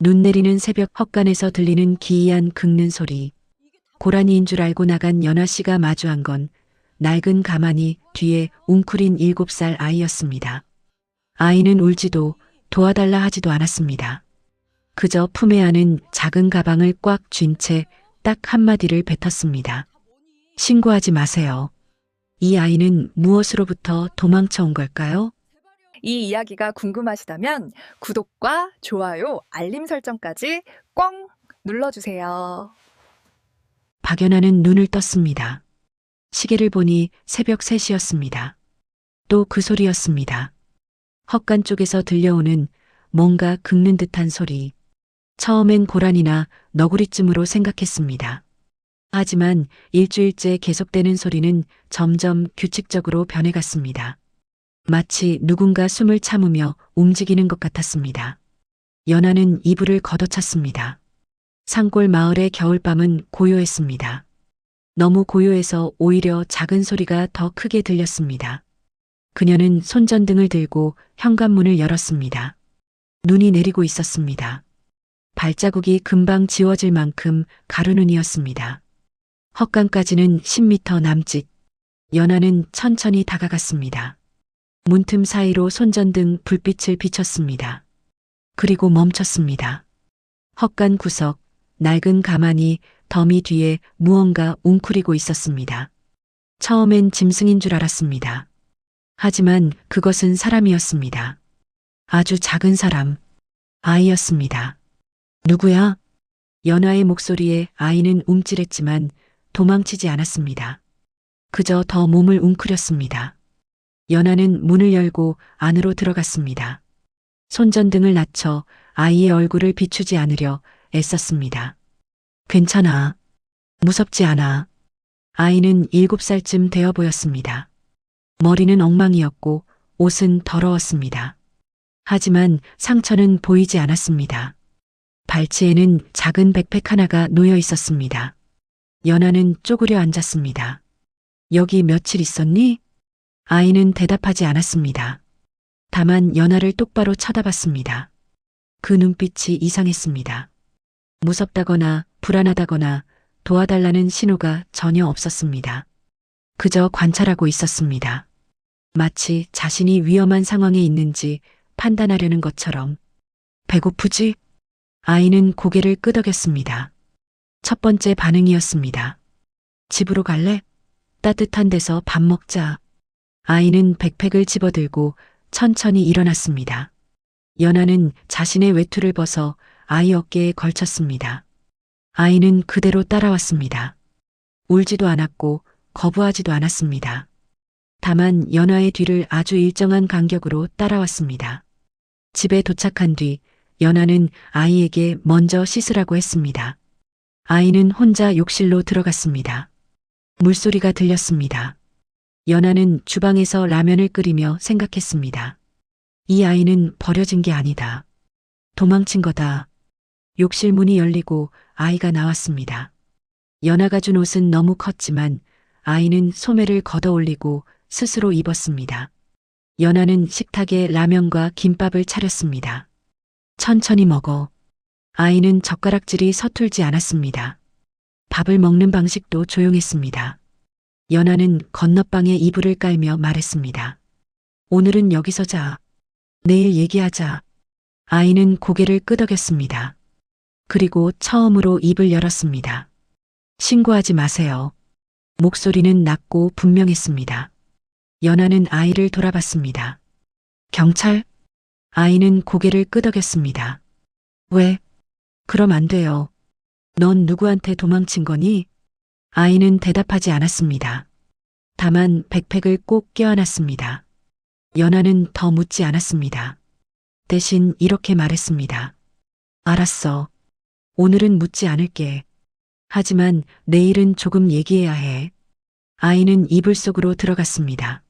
눈 내리는 새벽 헛간에서 들리는 기이한 긁는 소리. 고라니인 줄 알고 나간 연아 씨가 마주한 건 낡은 가마니 뒤에 웅크린 7살 아이였습니다. 아이는 울지도 도와달라 하지도 않았습니다. 그저 품에 안은 작은 가방을 꽉 쥔 채 딱 한마디를 뱉었습니다. 신고하지 마세요. 이 아이는 무엇으로부터 도망쳐 온 걸까요? 이 이야기가 궁금하시다면 구독과 좋아요, 알림 설정까지 꽝 눌러주세요. 박연아는 눈을 떴습니다. 시계를 보니 새벽 3시였습니다. 또 그 소리였습니다. 헛간 쪽에서 들려오는 뭔가 긁는 듯한 소리. 처음엔 고란이나 너구리쯤으로 생각했습니다. 하지만 일주일째 계속되는 소리는 점점 규칙적으로 변해갔습니다. 마치 누군가 숨을 참으며 움직이는 것 같았습니다. 연아는 이불을 걷어찼습니다. 산골 마을의 겨울밤은 고요했습니다. 너무 고요해서 오히려 작은 소리가 더 크게 들렸습니다. 그녀는 손전등을 들고 현관문을 열었습니다. 눈이 내리고 있었습니다. 발자국이 금방 지워질 만큼 가루눈이었습니다. 헛간까지는 10m 남짓. 연아는 천천히 다가갔습니다. 문틈 사이로 손전등 불빛을 비췄습니다. 그리고 멈췄습니다. 헛간 구석, 낡은 가마니 더미 뒤에 무언가 웅크리고 있었습니다. 처음엔 짐승인 줄 알았습니다. 하지만 그것은 사람이었습니다. 아주 작은 사람, 아이였습니다. 누구야? 연아의 목소리에 아이는 움찔했지만 도망치지 않았습니다. 그저 더 몸을 웅크렸습니다. 연아는 문을 열고 안으로 들어갔습니다. 손전등을 낮춰 아이의 얼굴을 비추지 않으려 애썼습니다. 괜찮아. 무섭지 않아. 아이는 7살쯤 되어 보였습니다. 머리는 엉망이었고 옷은 더러웠습니다. 하지만 상처는 보이지 않았습니다. 발치에는 작은 백팩 하나가 놓여 있었습니다. 연아는 쪼그려 앉았습니다. 여기 며칠 있었니? 아이는 대답하지 않았습니다. 다만 연아를 똑바로 쳐다봤습니다. 그 눈빛이 이상했습니다. 무섭다거나 불안하다거나 도와달라는 신호가 전혀 없었습니다. 그저 관찰하고 있었습니다. 마치 자신이 위험한 상황에 있는지 판단하려는 것처럼. 배고프지? 아이는 고개를 끄덕였습니다. 첫 번째 반응이었습니다. 집으로 갈래? 따뜻한 데서 밥 먹자. 아이는 백팩을 집어들고 천천히 일어났습니다. 연아는 자신의 외투를 벗어 아이 어깨에 걸쳤습니다. 아이는 그대로 따라왔습니다. 울지도 않았고 거부하지도 않았습니다. 다만 연아의 뒤를 아주 일정한 간격으로 따라왔습니다. 집에 도착한 뒤 연아는 아이에게 먼저 씻으라고 했습니다. 아이는 혼자 욕실로 들어갔습니다. 물소리가 들렸습니다. 연아는 주방에서 라면을 끓이며 생각했습니다. 이 아이는 버려진 게 아니다. 도망친 거다. 욕실 문이 열리고 아이가 나왔습니다. 연아가 준 옷은 너무 컸지만 아이는 소매를 걷어 올리고 스스로 입었습니다. 연아는 식탁에 라면과 김밥을 차렸습니다. 천천히 먹어. 아이는 젓가락질이 서툴지 않았습니다. 밥을 먹는 방식도 조용했습니다. 연아는 건너방에 이불을 깔며 말했습니다. 오늘은 여기서 자. 내일 얘기하자. 아이는 고개를 끄덕였습니다. 그리고 처음으로 입을 열었습니다. 신고하지 마세요. 목소리는 낮고 분명했습니다. 연아는 아이를 돌아봤습니다. 경찰? 아이는 고개를 끄덕였습니다. 왜? 그럼 안 돼요. 넌 누구한테 도망친 거니? 아이는 대답하지 않았습니다. 다만 백팩을 꼭 껴안았습니다. 연아는 더 묻지 않았습니다. 대신 이렇게 말했습니다. 알았어. 오늘은 묻지 않을게. 하지만 내일은 조금 얘기해야 해. 아이는 이불 속으로 들어갔습니다.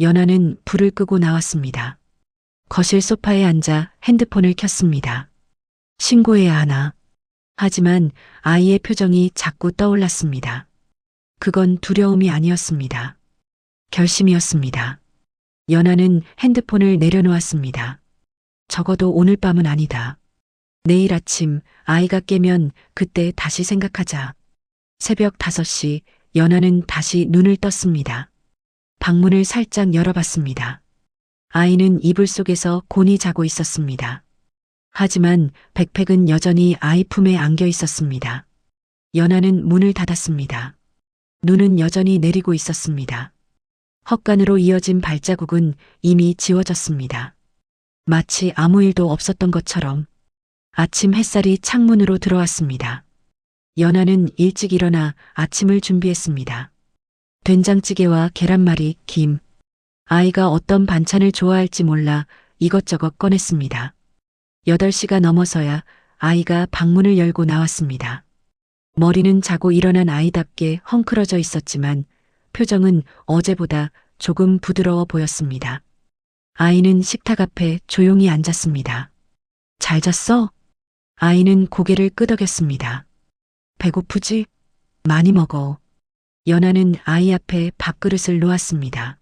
연아는 불을 끄고 나왔습니다. 거실 소파에 앉아 핸드폰을 켰습니다. 신고해야 하나. 하지만 아이의 표정이 자꾸 떠올랐습니다. 그건 두려움이 아니었습니다. 결심이었습니다. 연아는 핸드폰을 내려놓았습니다. 적어도 오늘 밤은 아니다. 내일 아침 아이가 깨면 그때 다시 생각하자. 새벽 5시 연하는 다시 눈을 떴습니다. 방문을 살짝 열어봤습니다. 아이는 이불 속에서 곤히 자고 있었습니다. 하지만 백팩은 여전히 아이 품에 안겨 있었습니다. 연하는 문을 닫았습니다. 눈은 여전히 내리고 있었습니다. 헛간으로 이어진 발자국은 이미 지워졌습니다. 마치 아무 일도 없었던 것처럼 아침 햇살이 창문으로 들어왔습니다. 연하는 일찍 일어나 아침을 준비했습니다. 된장찌개와 계란말이, 김. 아이가 어떤 반찬을 좋아할지 몰라 이것저것 꺼냈습니다. 8시가 넘어서야 아이가 방문을 열고 나왔습니다. 머리는 자고 일어난 아이답게 헝클어져 있었지만 표정은 어제보다 조금 부드러워 보였습니다. 아이는 식탁 앞에 조용히 앉았습니다. 잘 잤어? 아이는 고개를 끄덕였습니다. 배고프지? 많이 먹어. 연하는 아이 앞에 밥그릇을 놓았습니다.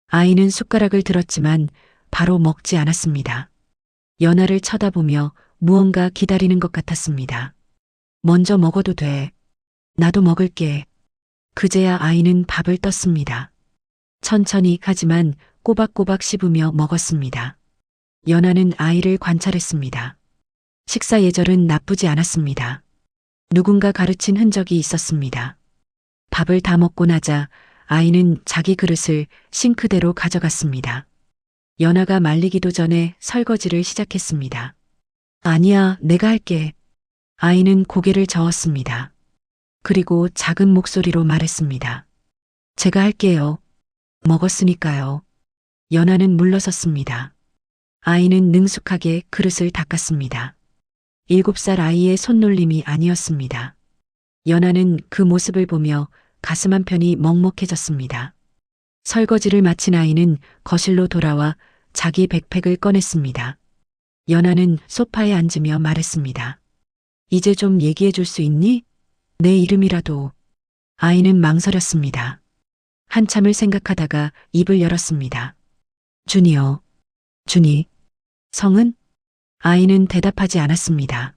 아이는 숟가락을 들었지만 바로 먹지 않았습니다. 연하를 쳐다보며 무언가 기다리는 것 같았습니다. 먼저 먹어도 돼. 나도 먹을게. 그제야 아이는 밥을 떴습니다. 천천히 하지만 꼬박꼬박 씹으며 먹었습니다. 연하는 아이를 관찰했습니다. 식사 예절은 나쁘지 않았습니다. 누군가 가르친 흔적이 있었습니다. 밥을 다 먹고 나자 아이는 자기 그릇을 싱크대로 가져갔습니다. 연하가 말리기도 전에 설거지를 시작했습니다. 아니야, 내가 할게. 아이는 고개를 저었습니다. 그리고 작은 목소리로 말했습니다. 제가 할게요. 먹었으니까요. 연하는 물러섰습니다. 아이는 능숙하게 그릇을 닦았습니다. 7살 아이의 손놀림이 아니었습니다. 연하는 그 모습을 보며 가슴 한편이 먹먹해졌습니다. 설거지를 마친 아이는 거실로 돌아와 자기 백팩을 꺼냈습니다. 연하는 소파에 앉으며 말했습니다. 이제 좀 얘기해 줄 수 있니? 내 이름이라도. 아이는 망설였습니다. 한참을 생각하다가 입을 열었습니다. 준이요. 준이. 성은? 아이는 대답하지 않았습니다.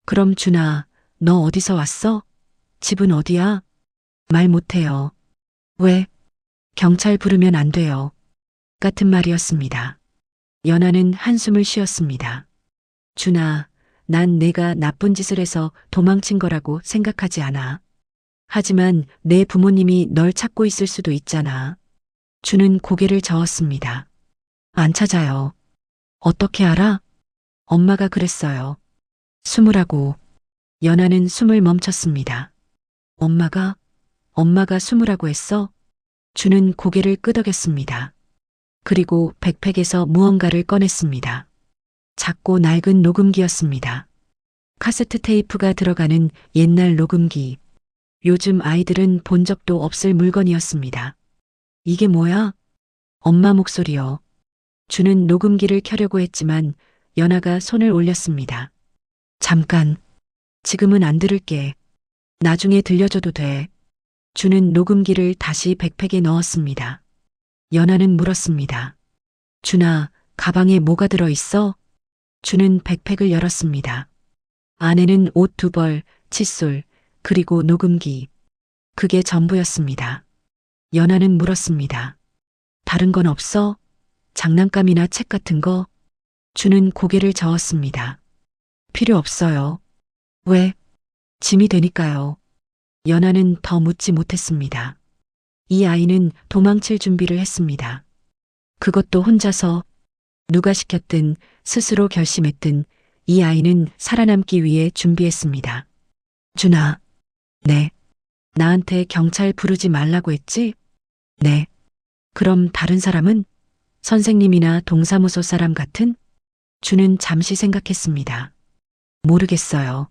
그럼 준아, 너 어디서 왔어? 집은 어디야? 말 못해요. 왜? 경찰 부르면 안 돼요. 같은 말이었습니다. 연하는 한숨을 쉬었습니다. 준아, 난 내가 나쁜 짓을 해서 도망친 거라고 생각하지 않아. 하지만 내 부모님이 널 찾고 있을 수도 있잖아. 준은 고개를 저었습니다. 안 찾아요. 어떻게 알아? 엄마가 그랬어요. 숨으라고. 연하는 숨을 멈췄습니다. 엄마가 숨으라고 했어? 준은 고개를 끄덕였습니다. 그리고 백팩에서 무언가를 꺼냈습니다. 작고 낡은 녹음기였습니다. 카세트 테이프가 들어가는 옛날 녹음기. 요즘 아이들은 본 적도 없을 물건이었습니다. 이게 뭐야? 엄마 목소리요. 준은 녹음기를 켜려고 했지만 연하가 손을 올렸습니다. 잠깐. 지금은 안 들을게. 나중에 들려줘도 돼. 준은 녹음기를 다시 백팩에 넣었습니다. 연하는 물었습니다. 준아, 가방에 뭐가 들어있어? 준은 백팩을 열었습니다. 안에는 옷 2벌, 칫솔, 그리고 녹음기. 그게 전부였습니다. 연하는 물었습니다. 다른 건 없어? 장난감이나 책 같은 거? 준은 고개를 저었습니다. 필요 없어요. 왜? 짐이 되니까요. 연하는 더 묻지 못했습니다. 이 아이는 도망칠 준비를 했습니다. 그것도 혼자서. 누가 시켰든 스스로 결심했든 이 아이는 살아남기 위해 준비했습니다. 준아. 네. 나한테 경찰 부르지 말라고 했지? 네. 그럼 다른 사람은? 선생님이나 동사무소 사람 같은? 준은 잠시 생각했습니다. 모르겠어요.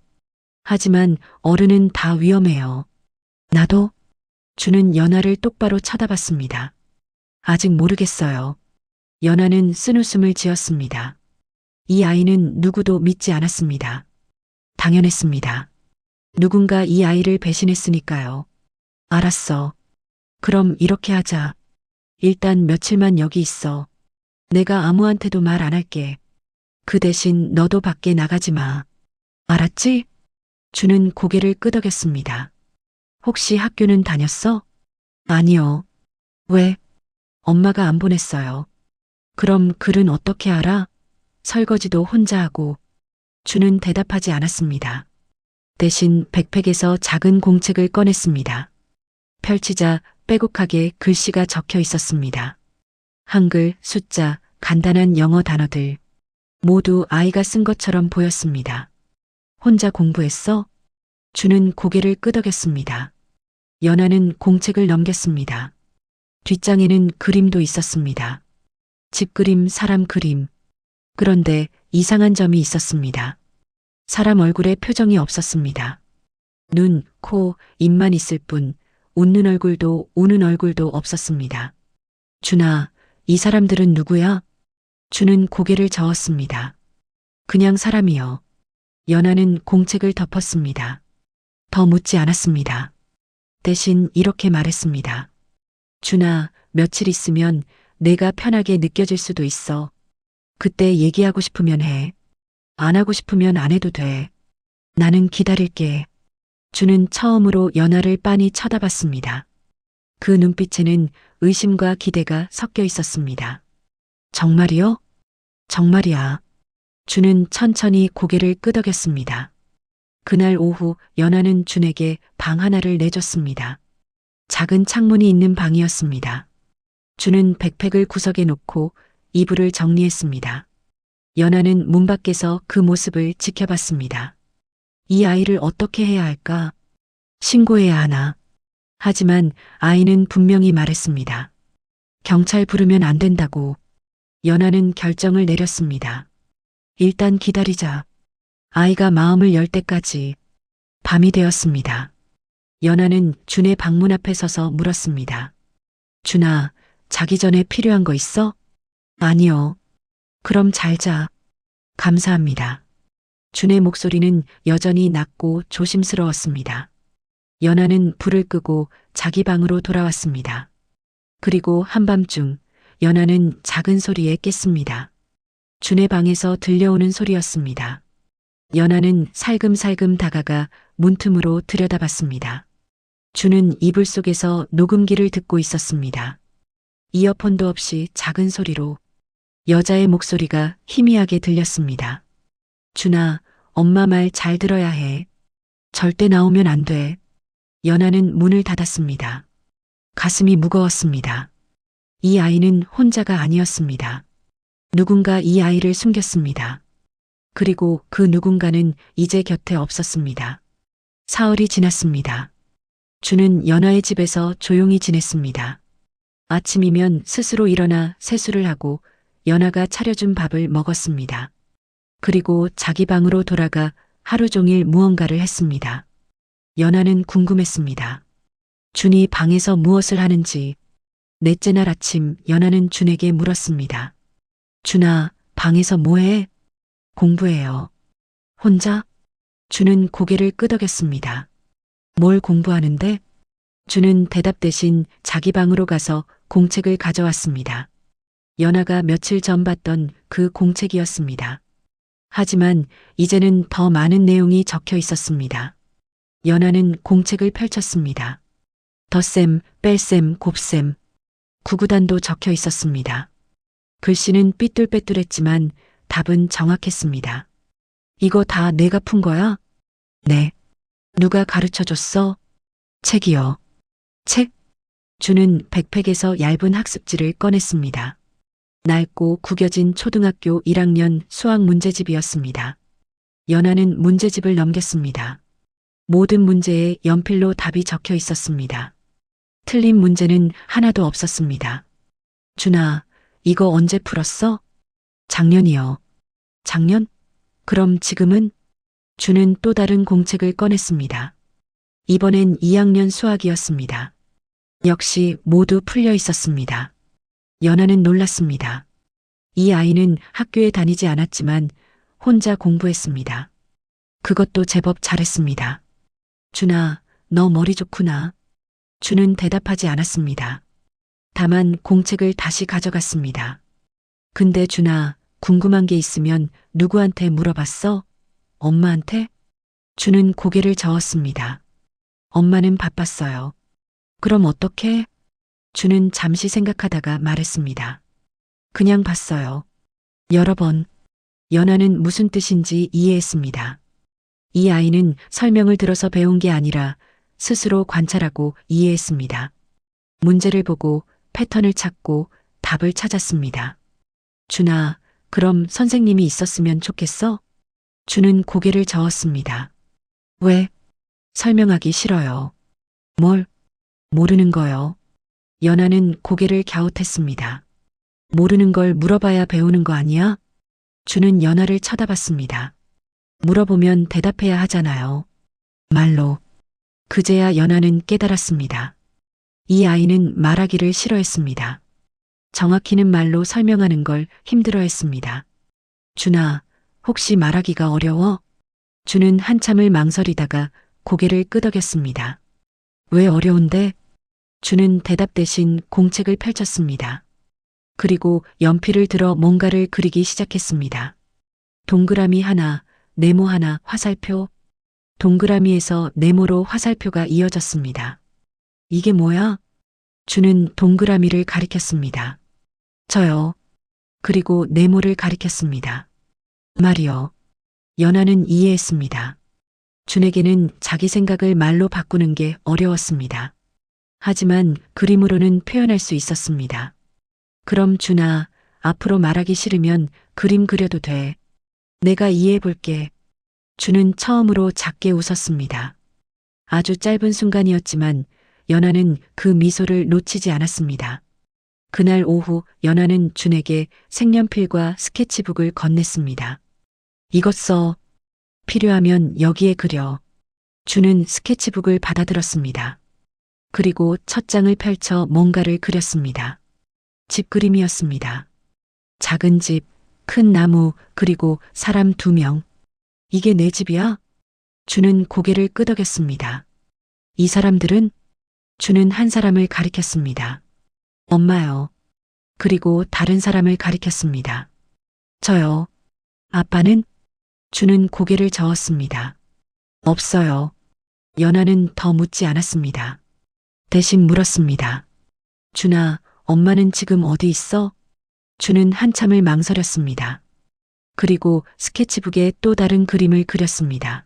하지만 어른은 다 위험해요. 나도? 준은 연하를 똑바로 쳐다봤습니다. 아직 모르겠어요. 연하는 쓴웃음을 지었습니다. 이 아이는 누구도 믿지 않았습니다. 당연했습니다. 누군가 이 아이를 배신했으니까요. 알았어. 그럼 이렇게 하자. 일단 며칠만 여기 있어. 내가 아무한테도 말 안 할게. 그 대신 너도 밖에 나가지 마. 알았지? 주는 고개를 끄덕였습니다. 혹시 학교는 다녔어? 아니요. 왜? 엄마가 안 보냈어요. 그럼 글은 어떻게 알아? 설거지도 혼자 하고. 주는 대답하지 않았습니다. 대신 백팩에서 작은 공책을 꺼냈습니다. 펼치자 빼곡하게 글씨가 적혀 있었습니다. 한글, 숫자, 간단한 영어 단어들. 모두 아이가 쓴 것처럼 보였습니다. 혼자 공부했어? 주는 고개를 끄덕였습니다. 연아는 공책을 넘겼습니다. 뒷장에는 그림도 있었습니다. 집 그림, 사람 그림. 그런데 이상한 점이 있었습니다. 사람 얼굴에 표정이 없었습니다. 눈, 코, 입만 있을 뿐 웃는 얼굴도 우는 얼굴도 없었습니다. 준아, 이 사람들은 누구야? 주는 고개를 저었습니다. 그냥 사람이요. 연아는 공책을 덮었습니다. 더 묻지 않았습니다. 대신 이렇게 말했습니다. 준아, 며칠 있으면 내가 편하게 느껴질 수도 있어. 그때 얘기하고 싶으면 해. 안 하고 싶으면 안 해도 돼. 나는 기다릴게. 주는 처음으로 연아를 빤히 쳐다봤습니다. 그 눈빛에는 의심과 기대가 섞여 있었습니다. 정말이요? 정말이야. 주는 천천히 고개를 끄덕였습니다. 그날 오후 연아는 준에게 방 하나를 내줬습니다. 작은 창문이 있는 방이었습니다. 주는 백팩을 구석에 놓고 이불을 정리했습니다. 연아는 문 밖에서 그 모습을 지켜봤습니다. 이 아이를 어떻게 해야 할까? 신고해야 하나? 하지만 아이는 분명히 말했습니다. 경찰 부르면 안 된다고. 연아는 결정을 내렸습니다. 일단 기다리자. 아이가 마음을 열 때까지. 밤이 되었습니다. 연아는 준의 방문 앞에 서서 물었습니다. 준아, 자기 전에 필요한 거 있어? 아니요. 그럼 잘 자. 감사합니다. 준의 목소리는 여전히 낮고 조심스러웠습니다. 연아는 불을 끄고 자기 방으로 돌아왔습니다. 그리고 한밤중 연아는 작은 소리에 깼습니다. 준의 방에서 들려오는 소리였습니다. 연아는 살금살금 다가가 문틈으로 들여다봤습니다. 준은 이불 속에서 녹음기를 듣고 있었습니다. 이어폰도 없이 작은 소리로 여자의 목소리가 희미하게 들렸습니다. 준아, 엄마 말 잘 들어야 해. 절대 나오면 안 돼. 연아는 문을 닫았습니다. 가슴이 무거웠습니다. 이 아이는 혼자가 아니었습니다. 누군가 이 아이를 숨겼습니다. 그리고 그 누군가는 이제 곁에 없었습니다. 사흘이 지났습니다. 준은 연아의 집에서 조용히 지냈습니다. 아침이면 스스로 일어나 세수를 하고 연아가 차려준 밥을 먹었습니다. 그리고 자기 방으로 돌아가 하루 종일 무언가를 했습니다. 연아는 궁금했습니다. 준이 방에서 무엇을 하는지. 넷째 날 아침 연아는 준에게 물었습니다. 준아, 방에서 뭐해? 공부해요. 혼자? 준은 고개를 끄덕였습니다. 뭘 공부하는데? 준은 대답 대신 자기 방으로 가서 공책을 가져왔습니다. 연아가 며칠 전 봤던 그 공책이었습니다. 하지만 이제는 더 많은 내용이 적혀 있었습니다. 연아는 공책을 펼쳤습니다. 덧셈, 뺄셈, 곱셈, 구구단도 적혀 있었습니다. 글씨는 삐뚤빼뚤했지만 답은 정확했습니다. 이거 다 내가 푼 거야? 네. 누가 가르쳐 줬어? 책이요. 책? 준은 백팩에서 얇은 학습지를 꺼냈습니다. 낡고 구겨진 초등학교 1학년 수학 문제집이었습니다. 연아는 문제집을 넘겼습니다. 모든 문제에 연필로 답이 적혀 있었습니다. 틀린 문제는 하나도 없었습니다. 준아, 이거 언제 풀었어? 작년이요. 작년? 그럼 지금은? 준은 또 다른 공책을 꺼냈습니다. 이번엔 2학년 수학이었습니다. 역시 모두 풀려 있었습니다. 연아는 놀랐습니다. 이 아이는 학교에 다니지 않았지만 혼자 공부했습니다. 그것도 제법 잘했습니다. 준아, 너 머리 좋구나. 준은 대답하지 않았습니다. 다만 공책을 다시 가져갔습니다. 근데 준아, 궁금한 게 있으면 누구한테 물어봤어? 엄마한테? 주는 고개를 저었습니다. 엄마는 바빴어요. 그럼 어떡해? 주는 잠시 생각하다가 말했습니다. 그냥 봤어요. 여러 번. 연하는 무슨 뜻인지 이해했습니다. 이 아이는 설명을 들어서 배운 게 아니라 스스로 관찰하고 이해했습니다. 문제를 보고 패턴을 찾고 답을 찾았습니다. 준아, 그럼 선생님이 있었으면 좋겠어? 주는 고개를 저었습니다. 왜? 설명하기 싫어요. 뭘? 모르는 거요. 연하는 고개를 갸웃했습니다. 모르는 걸 물어봐야 배우는 거 아니야? 주는 연하를 쳐다봤습니다. 물어보면 대답해야 하잖아요. 말로. 그제야 연하는 깨달았습니다. 이 아이는 말하기를 싫어했습니다. 정확히는 말로 설명하는 걸 힘들어했습니다. 준아, 혹시 말하기가 어려워? 주는 한참을 망설이다가 고개를 끄덕였습니다. 왜 어려운데? 주는 대답 대신 공책을 펼쳤습니다. 그리고 연필을 들어 뭔가를 그리기 시작했습니다. 동그라미 하나, 네모 하나, 화살표. 동그라미에서 네모로 화살표가 이어졌습니다. 이게 뭐야? 주는 동그라미를 가리켰습니다. 저요. 그리고 네모를 가리켰습니다. 말이요. 연하는 이해했습니다. 준에게는 자기 생각을 말로 바꾸는 게 어려웠습니다. 하지만 그림으로는 표현할 수 있었습니다. 그럼 준아, 앞으로 말하기 싫으면 그림 그려도 돼. 내가 이해해 볼게. 준은 처음으로 작게 웃었습니다. 아주 짧은 순간이었지만 연하는 그 미소를 놓치지 않았습니다. 그날 오후 연하는 준에게 색연필과 스케치북을 건넸습니다. 이것 써. 필요하면 여기에 그려. 준은 스케치북을 받아들었습니다. 그리고 첫 장을 펼쳐 뭔가를 그렸습니다. 집 그림이었습니다. 작은 집, 큰 나무, 그리고 사람 2명. 이게 내 집이야? 주는 고개를 끄덕였습니다. 이 사람들은? 주는 한 사람을 가리켰습니다. 엄마요. 그리고 다른 사람을 가리켰습니다. 저요. 아빠는? 주는 고개를 저었습니다. 없어요. 연하는 더 묻지 않았습니다. 대신 물었습니다. 준아, 엄마는 지금 어디 있어? 주는 한참을 망설였습니다. 그리고 스케치북에 또 다른 그림을 그렸습니다.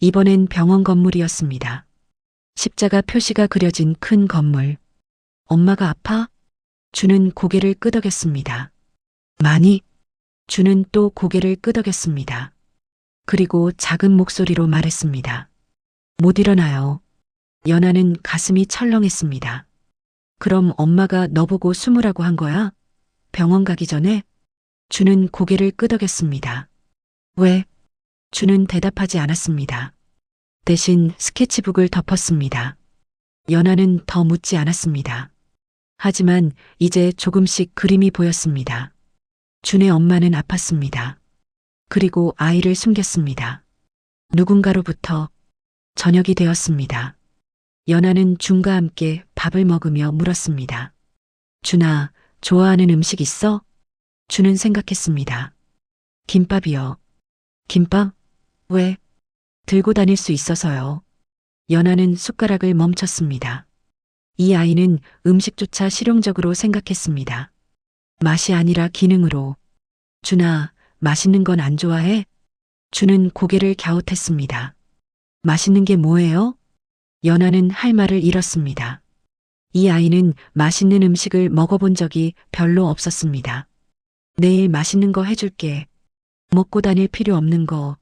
이번엔 병원 건물이었습니다. 십자가 표시가 그려진 큰 건물. 엄마가 아파? 주는 고개를 끄덕였습니다. 많이? 주는 또 고개를 끄덕였습니다. 그리고 작은 목소리로 말했습니다. 못 일어나요. 연하는 가슴이 철렁했습니다. 그럼 엄마가 너보고 숨으라고 한 거야? 병원 가기 전에? 주는 고개를 끄덕였습니다. 왜? 주는 대답하지 않았습니다. 대신 스케치북을 덮었습니다. 연하는 더 묻지 않았습니다. 하지만 이제 조금씩 그림이 보였습니다. 준의 엄마는 아팠습니다. 그리고 아이를 숨겼습니다. 누군가로부터 저녁이 되었습니다. 연하는 준과 함께 밥을 먹으며 물었습니다. 준아, 좋아하는 음식 있어? 준은 생각했습니다. 김밥이요. 김밥? 왜? 들고 다닐 수 있어서요. 연하는 숟가락을 멈췄습니다. 이 아이는 음식조차 실용적으로 생각했습니다. 맛이 아니라 기능으로. 준아, 맛있는 건 안 좋아해? 주는 고개를 갸웃했습니다. 맛있는 게 뭐예요? 연하는 할 말을 잃었습니다. 이 아이는 맛있는 음식을 먹어본 적이 별로 없었습니다. 내일 맛있는 거 해줄게. 먹고 다닐 필요 없는 거.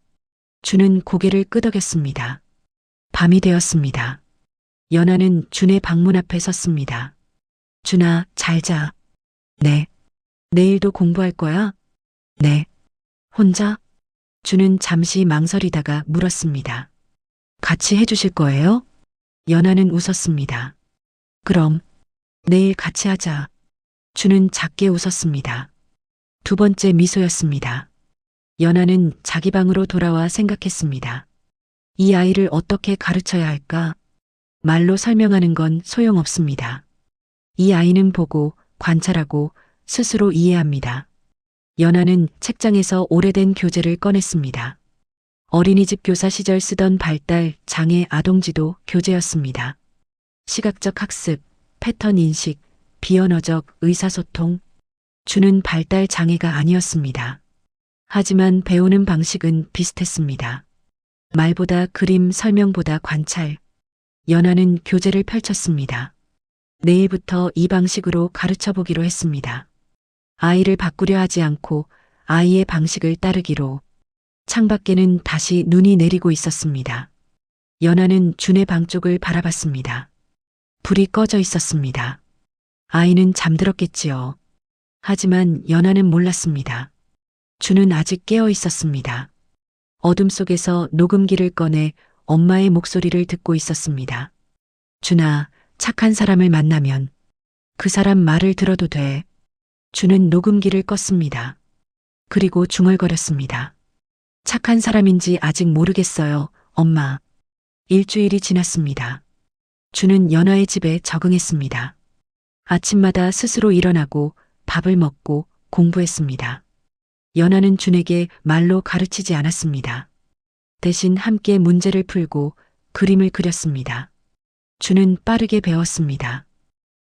주는 고개를 끄덕였습니다. 밤이 되었습니다. 연하는 준의 방문 앞에 섰습니다. 준아, 잘 자. 네. 내일도 공부할 거야? 네. 혼자? 준은 잠시 망설이다가 물었습니다. 같이 해주실 거예요? 연하는 웃었습니다. 그럼 내일 같이 하자. 준은 작게 웃었습니다. 두 번째 미소였습니다. 연하는 자기 방으로 돌아와 생각했습니다. 이 아이를 어떻게 가르쳐야 할까? 말로 설명하는 건 소용없습니다. 이 아이는 보고 관찰하고 스스로 이해합니다. 연아는 책장에서 오래된 교재를 꺼냈습니다. 어린이집 교사 시절 쓰던 발달 장애 아동지도 교재였습니다. 시각적 학습, 패턴 인식, 비언어적 의사소통. 주는 발달 장애가 아니었습니다. 하지만 배우는 방식은 비슷했습니다. 말보다 그림, 설명보다 관찰. 연아는 교재를 펼쳤습니다. 내일부터 이 방식으로 가르쳐 보기로 했습니다. 아이를 바꾸려 하지 않고 아이의 방식을 따르기로. 창밖에는 다시 눈이 내리고 있었습니다. 연아는 준의 방 쪽을 바라봤습니다. 불이 꺼져 있었습니다. 아이는 잠들었겠지요. 하지만 연아는 몰랐습니다. 준은 아직 깨어 있었습니다. 어둠 속에서 녹음기를 꺼내 엄마의 목소리를 듣고 있었습니다. 준아, 착한 사람을 만나면 그 사람 말을 들어도 돼. 준은 녹음기를 껐습니다. 그리고 중얼거렸습니다. 착한 사람인지 아직 모르겠어요, 엄마. 일주일이 지났습니다. 준은 연아의 집에 적응했습니다. 아침마다 스스로 일어나고 밥을 먹고 공부했습니다. 연아는 준에게 말로 가르치지 않았습니다. 대신 함께 문제를 풀고 그림을 그렸습니다. 준은 빠르게 배웠습니다.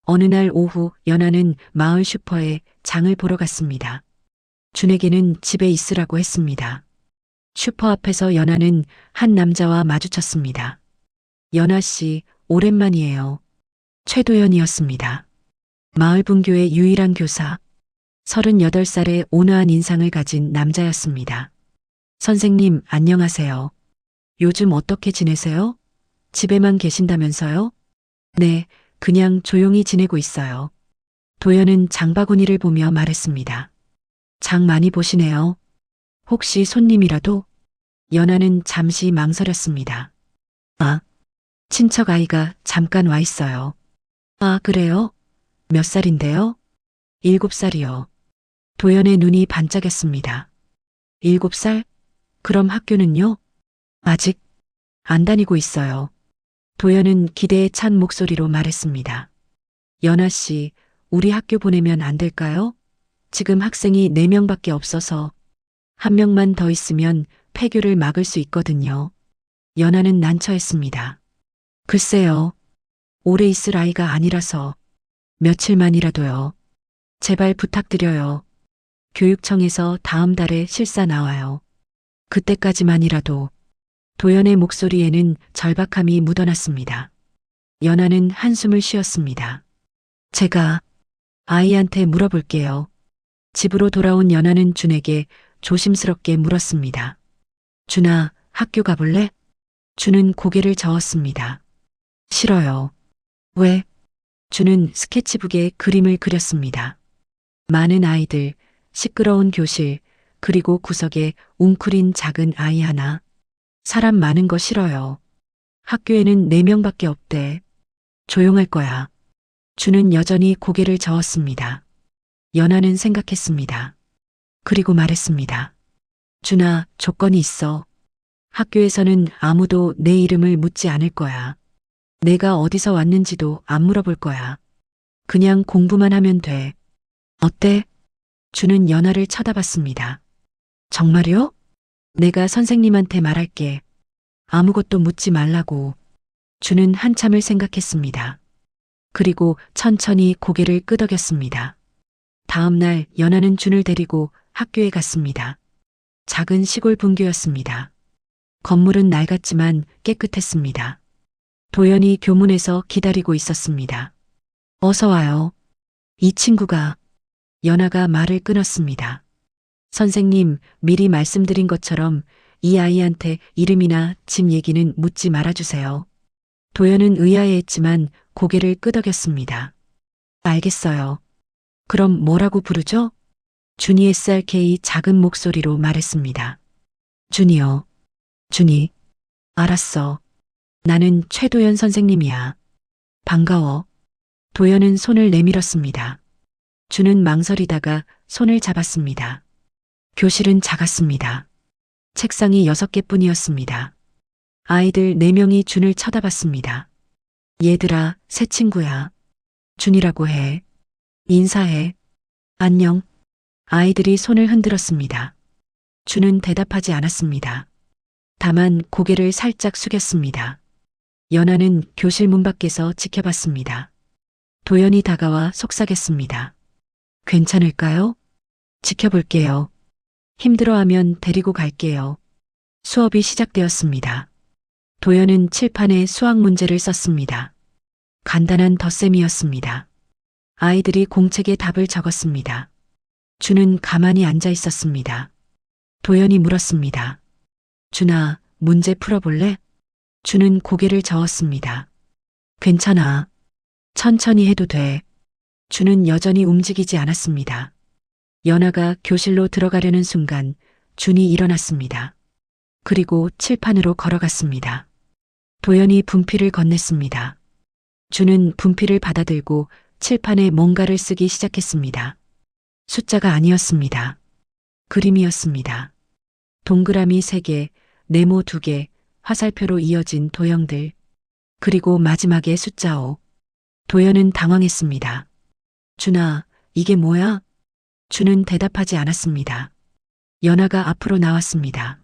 어느 날 오후 연아는 마을 슈퍼에 장을 보러 갔습니다. 준에게는 집에 있으라고 했습니다. 슈퍼 앞에서 연아는 한 남자와 마주쳤습니다. 연아 씨, 오랜만이에요. 최도연이었습니다. 마을 분교의 유일한 교사, 38살의 온화한 인상을 가진 남자였습니다. 선생님, 안녕하세요. 요즘 어떻게 지내세요? 집에만 계신다면서요? 네, 그냥 조용히 지내고 있어요. 도연은 장바구니를 보며 말했습니다. 장 많이 보시네요. 혹시 손님이라도? 연아는 잠시 망설였습니다. 아, 친척 아이가 잠깐 와 있어요. 아, 그래요? 몇 살인데요? 7살이요. 도연의 눈이 반짝였습니다. 7살? 그럼 학교는요? 아직 안 다니고 있어요. 도연은 기대에 찬 목소리로 말했습니다. 연아 씨, 우리 학교 보내면 안 될까요? 지금 학생이 4명밖에 없어서 1명만 더 있으면 폐교를 막을 수 있거든요. 연아는 난처했습니다. 글쎄요. 오래 있을 아이가 아니라서 며칠만이라도요. 제발 부탁드려요. 교육청에서 다음 달에 실사 나와요. 그때까지만이라도. 도연의 목소리에는 절박함이 묻어났습니다. 연아는 한숨을 쉬었습니다. 제가 아이한테 물어볼게요. 집으로 돌아온 연아는 준에게 조심스럽게 물었습니다. 준아, 학교 가볼래? 준은 고개를 저었습니다. 싫어요. 왜? 준은 스케치북에 그림을 그렸습니다. 많은 아이들, 시끄러운 교실, 그리고 구석에 웅크린 작은 아이 하나. 사람 많은 거 싫어요. 학교에는 4명밖에 없대. 조용할 거야. 준은 여전히 고개를 저었습니다. 연아는 생각했습니다. 그리고 말했습니다. 준아, 조건이 있어. 학교에서는 아무도 내 이름을 묻지 않을 거야. 내가 어디서 왔는지도 안 물어볼 거야. 그냥 공부만 하면 돼. 어때? 준은 연아를 쳐다봤습니다. 정말요? 내가 선생님한테 말할게. 아무것도 묻지 말라고. 준은 한참을 생각했습니다. 그리고 천천히 고개를 끄덕였습니다. 다음 날 연아는 준을 데리고 학교에 갔습니다. 작은 시골 분교였습니다. 건물은 낡았지만 깨끗했습니다. 도연이 교문에서 기다리고 있었습니다. 어서 와요. 이 친구가. 연아가 말을 끊었습니다. 선생님, 미리 말씀드린 것처럼 이 아이한테 이름이나 집 얘기는 묻지 말아주세요. 도연은 의아해했지만 고개를 끄덕였습니다. 알겠어요. 그럼 뭐라고 부르죠? 준이 SRK 작은 목소리로 말했습니다. 준이요. 준이. 알았어. 나는 최도연 선생님이야. 반가워. 도연은 손을 내밀었습니다. 준은 망설이다가 손을 잡았습니다. 교실은 작았습니다. 책상이 6개뿐이었습니다. 아이들 4명이 준을 쳐다봤습니다. 얘들아, 새 친구야. 준이라고 해. 인사해. 안녕. 아이들이 손을 흔들었습니다. 준은 대답하지 않았습니다. 다만 고개를 살짝 숙였습니다. 연아는 교실 문 밖에서 지켜봤습니다. 도연이 다가와 속삭였습니다. 괜찮을까요? 지켜볼게요. 힘들어하면 데리고 갈게요. 수업이 시작되었습니다. 도연은 칠판에 수학 문제를 썼습니다. 간단한 덧셈이었습니다. 아이들이 공책에 답을 적었습니다. 준은 가만히 앉아 있었습니다. 도연이 물었습니다. 준아, 문제 풀어볼래? 준은 고개를 저었습니다. 괜찮아. 천천히 해도 돼. 준은 여전히 움직이지 않았습니다. 연아가 교실로 들어가려는 순간 준이 일어났습니다. 그리고 칠판으로 걸어갔습니다. 도연이 분필을 건넸습니다. 준은 분필을 받아들고 칠판에 뭔가를 쓰기 시작했습니다. 숫자가 아니었습니다. 그림이었습니다. 동그라미 3개, 네모 2개, 화살표로 이어진 도형들, 그리고 마지막에 숫자 5. 도연은 당황했습니다. 준아, 이게 뭐야? 준은 대답하지 않았습니다. 연아가 앞으로 나왔습니다.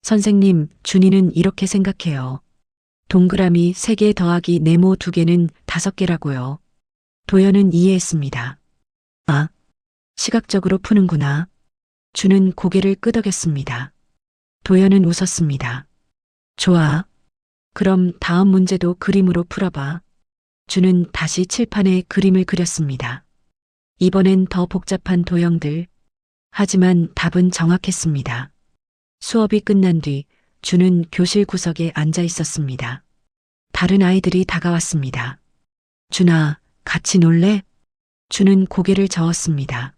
선생님, 준이는 이렇게 생각해요. 동그라미 3개 더하기 네모 2개는 5개라고요. 도연은 이해했습니다. 아, 시각적으로 푸는구나. 준은 고개를 끄덕였습니다. 도연은 웃었습니다. 좋아. 그럼 다음 문제도 그림으로 풀어봐. 준은 다시 칠판에 그림을 그렸습니다. 이번엔 더 복잡한 도형들. 하지만 답은 정확했습니다. 수업이 끝난 뒤 준은 교실 구석에 앉아 있었습니다. 다른 아이들이 다가왔습니다. 준아, 같이 놀래? 준은 고개를 저었습니다.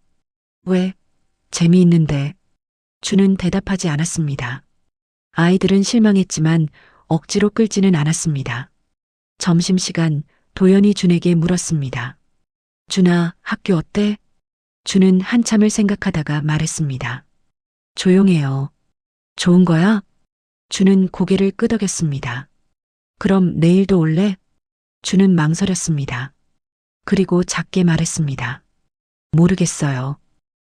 왜? 재미있는데. 준은 대답하지 않았습니다. 아이들은 실망했지만 억지로 끌지는 않았습니다. 점심시간 도연이 준에게 물었습니다. 준아, 학교 어때? 준은 한참을 생각하다가 말했습니다. 조용해요. 좋은 거야? 준은 고개를 끄덕였습니다. 그럼 내일도 올래? 준은 망설였습니다. 그리고 작게 말했습니다. 모르겠어요.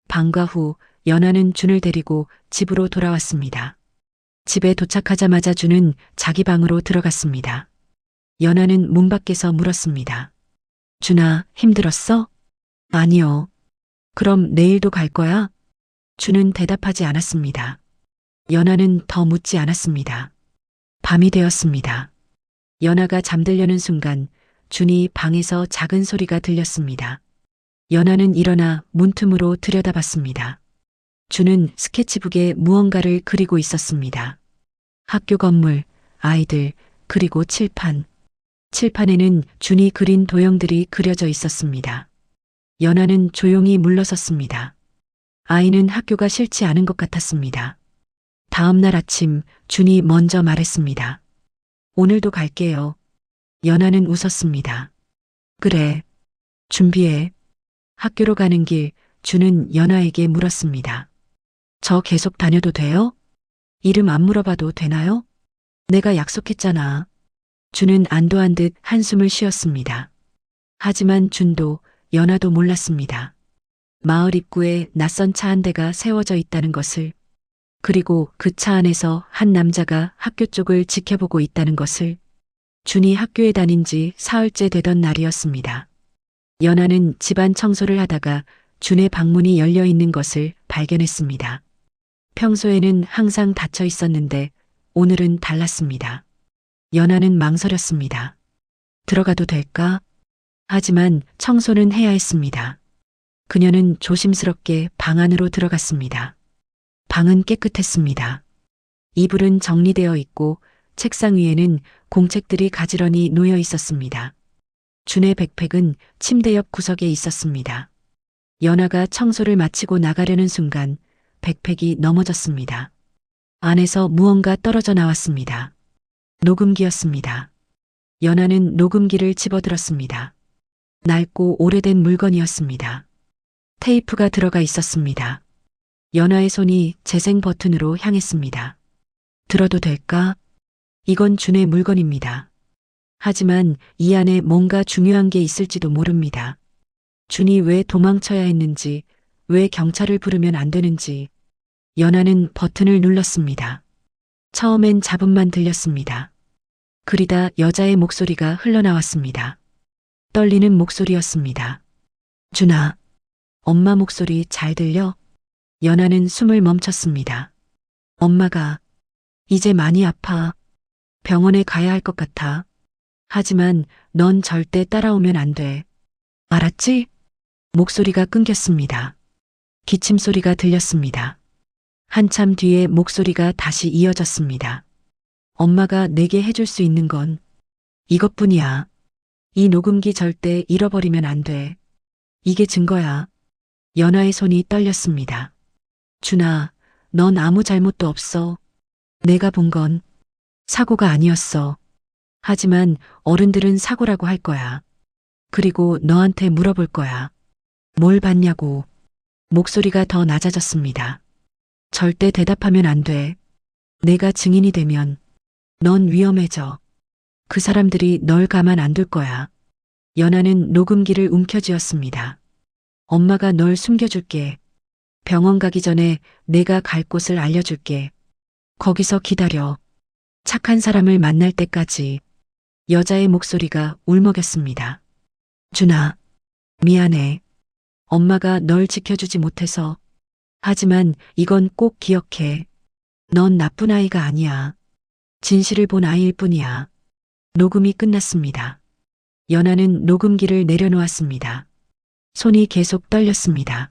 방과 후 연아는 준을 데리고 집으로 돌아왔습니다. 집에 도착하자마자 준은 자기 방으로 들어갔습니다. 연아는 문 밖에서 물었습니다. 준아, 힘들었어? 아니요. 그럼 내일도 갈 거야? 준은 대답하지 않았습니다. 연아는 더 묻지 않았습니다. 밤이 되었습니다. 연아가 잠들려는 순간 준이 방에서 작은 소리가 들렸습니다. 연아는 일어나 문틈으로 들여다봤습니다. 준은 스케치북에 무언가를 그리고 있었습니다. 학교 건물, 아이들, 그리고 칠판. 칠판에는 준이 그린 도형들이 그려져 있었습니다. 연아는 조용히 물러섰습니다. 아이는 학교가 싫지 않은 것 같았습니다. 다음 날 아침 준이 먼저 말했습니다. 오늘도 갈게요. 연아는 웃었습니다. 그래. 준비해. 학교로 가는 길 준은 연아에게 물었습니다. 저 계속 다녀도 돼요? 이름 안 물어봐도 되나요? 내가 약속했잖아. 준은 안도한 듯 한숨을 쉬었습니다. 하지만 준도 연아도 몰랐습니다. 마을 입구에 낯선 차 한 대가 세워져 있다는 것을, 그리고 그 차 안에서 한 남자가 학교 쪽을 지켜보고 있다는 것을. 준이 학교에 다닌 지 사흘째 되던 날이었습니다. 연아는 집안 청소를 하다가 준의 방문이 열려 있는 것을 발견했습니다. 평소에는 항상 닫혀 있었는데 오늘은 달랐습니다. 연아는 망설였습니다. 들어가도 될까? 하지만 청소는 해야 했습니다. 그녀는 조심스럽게 방 안으로 들어갔습니다. 방은 깨끗했습니다. 이불은 정리되어 있고 책상 위에는 공책들이 가지런히 놓여 있었습니다. 준의 백팩은 침대 옆 구석에 있었습니다. 연아가 청소를 마치고 나가려는 순간 백팩이 넘어졌습니다. 안에서 무언가 떨어져 나왔습니다. 녹음기였습니다. 연아는 녹음기를 집어들었습니다. 낡고 오래된 물건이었습니다. 테이프가 들어가 있었습니다. 연아의 손이 재생 버튼으로 향했습니다. 들어도 될까? 이건 준의 물건입니다. 하지만 이 안에 뭔가 중요한 게 있을지도 모릅니다. 준이 왜 도망쳐야 했는지, 왜 경찰을 부르면 안 되는지. 연아는 버튼을 눌렀습니다. 처음엔 잡음만 들렸습니다. 그리다 여자의 목소리가 흘러나왔습니다. 떨리는 목소리였습니다. 준아, 엄마 목소리 잘 들려? 연아는 숨을 멈췄습니다. 엄마가 이제 많이 아파. 병원에 가야 할 것 같아. 하지만 넌 절대 따라오면 안 돼. 알았지? 목소리가 끊겼습니다. 기침 소리가 들렸습니다. 한참 뒤에 목소리가 다시 이어졌습니다. 엄마가 내게 해줄 수 있는 건 이것뿐이야. 이 녹음기 절대 잃어버리면 안 돼. 이게 증거야. 연아의 손이 떨렸습니다. 준아, 넌 아무 잘못도 없어. 내가 본 건 사고가 아니었어. 하지만 어른들은 사고라고 할 거야. 그리고 너한테 물어볼 거야. 뭘 봤냐고. 목소리가 더 낮아졌습니다. 절대 대답하면 안 돼. 내가 증인이 되면 넌 위험해져. 그 사람들이 널 가만 안 둘 거야. 연아는 녹음기를 움켜쥐었습니다. 엄마가 널 숨겨줄게. 병원 가기 전에 내가 갈 곳을 알려줄게. 거기서 기다려. 착한 사람을 만날 때까지. 여자의 목소리가 울먹였습니다. 준아, 미안해. 엄마가 널 지켜주지 못해서. 하지만 이건 꼭 기억해. 넌 나쁜 아이가 아니야. 진실을 본 아이일 뿐이야. 녹음이 끝났습니다. 연아는 녹음기를 내려놓았습니다. 손이 계속 떨렸습니다.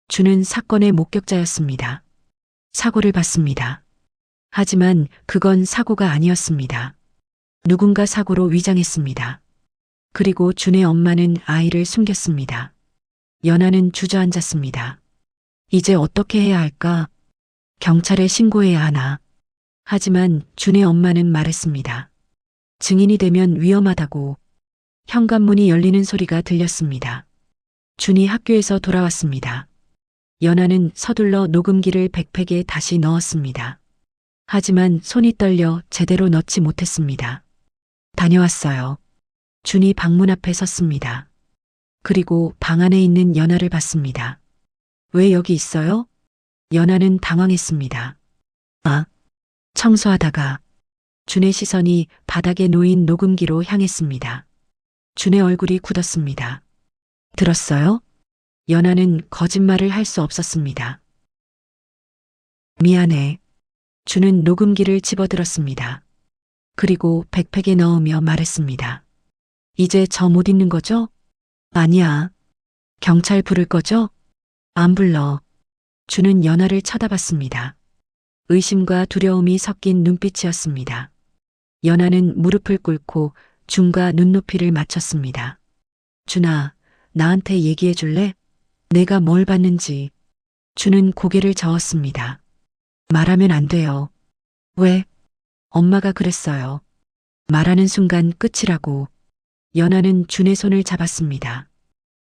준은 사건의 목격자였습니다. 사고를 봤습니다. 하지만 그건 사고가 아니었습니다. 누군가 사고로 위장했습니다. 그리고 준의 엄마는 아이를 숨겼습니다. 연아는 주저앉았습니다. 이제 어떻게 해야 할까? 경찰에 신고해야 하나? 하지만 준의 엄마는 말했습니다. 증인이 되면 위험하다고. 현관문이 열리는 소리가 들렸습니다. 준이 학교에서 돌아왔습니다. 연아는 서둘러 녹음기를 백팩에 다시 넣었습니다. 하지만 손이 떨려 제대로 넣지 못했습니다. 다녀왔어요. 준이 방문 앞에 섰습니다. 그리고 방 안에 있는 연아를 봤습니다. 왜 여기 있어요? 연아는 당황했습니다. 아, 청소하다가. 준의 시선이 바닥에 놓인 녹음기로 향했습니다. 준의 얼굴이 굳었습니다. 들었어요? 연아는 거짓말을 할 수 없었습니다. 미안해. 준은 녹음기를 집어들었습니다. 그리고 백팩에 넣으며 말했습니다. 이제 저 못 잊는 거죠? 아니야. 경찰 부를 거죠? 안 불러. 준은 연아를 쳐다봤습니다. 의심과 두려움이 섞인 눈빛이었습니다. 연아는 무릎을 꿇고 준과 눈높이를 맞췄습니다. 준아, 나한테 얘기해 줄래? 내가 뭘 봤는지. 준은 고개를 저었습니다. 말하면 안 돼요. 왜? 엄마가 그랬어요. 말하는 순간 끝이라고. 연아는 준의 손을 잡았습니다.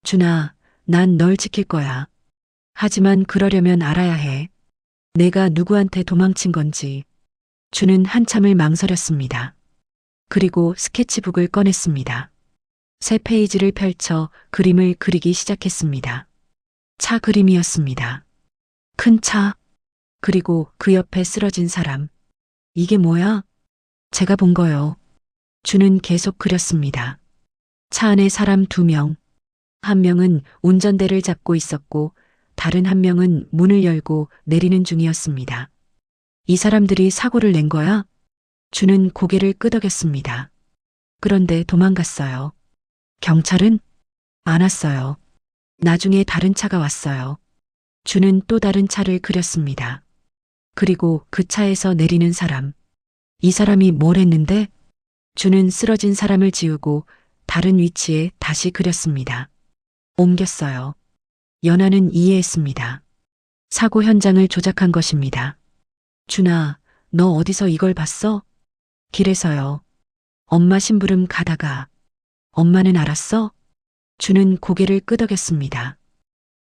준아, 난 널 지킬 거야. 하지만 그러려면 알아야 해. 내가 누구한테 도망친 건지. 준은 한참을 망설였습니다. 그리고 스케치북을 꺼냈습니다. 새 페이지를 펼쳐 그림을 그리기 시작했습니다. 차 그림이었습니다. 큰 차. 그리고 그 옆에 쓰러진 사람. 이게 뭐야? 제가 본 거요. 준은 계속 그렸습니다. 차 안에 사람 2명. 한 명은 운전대를 잡고 있었고 다른 한 명은 문을 열고 내리는 중이었습니다. 이 사람들이 사고를 낸 거야? 준은 고개를 끄덕였습니다. 그런데 도망갔어요. 경찰은? 안 왔어요. 나중에 다른 차가 왔어요. 준은 또 다른 차를 그렸습니다. 그리고 그 차에서 내리는 사람. 이 사람이 뭘 했는데? 준은 쓰러진 사람을 지우고 다른 위치에 다시 그렸습니다. 옮겼어요. 연아는 이해했습니다. 사고 현장을 조작한 것입니다. 준아, 너 어디서 이걸 봤어? 길에서요. 엄마 심부름 가다가. 엄마는 알았어? 준은 고개를 끄덕였습니다.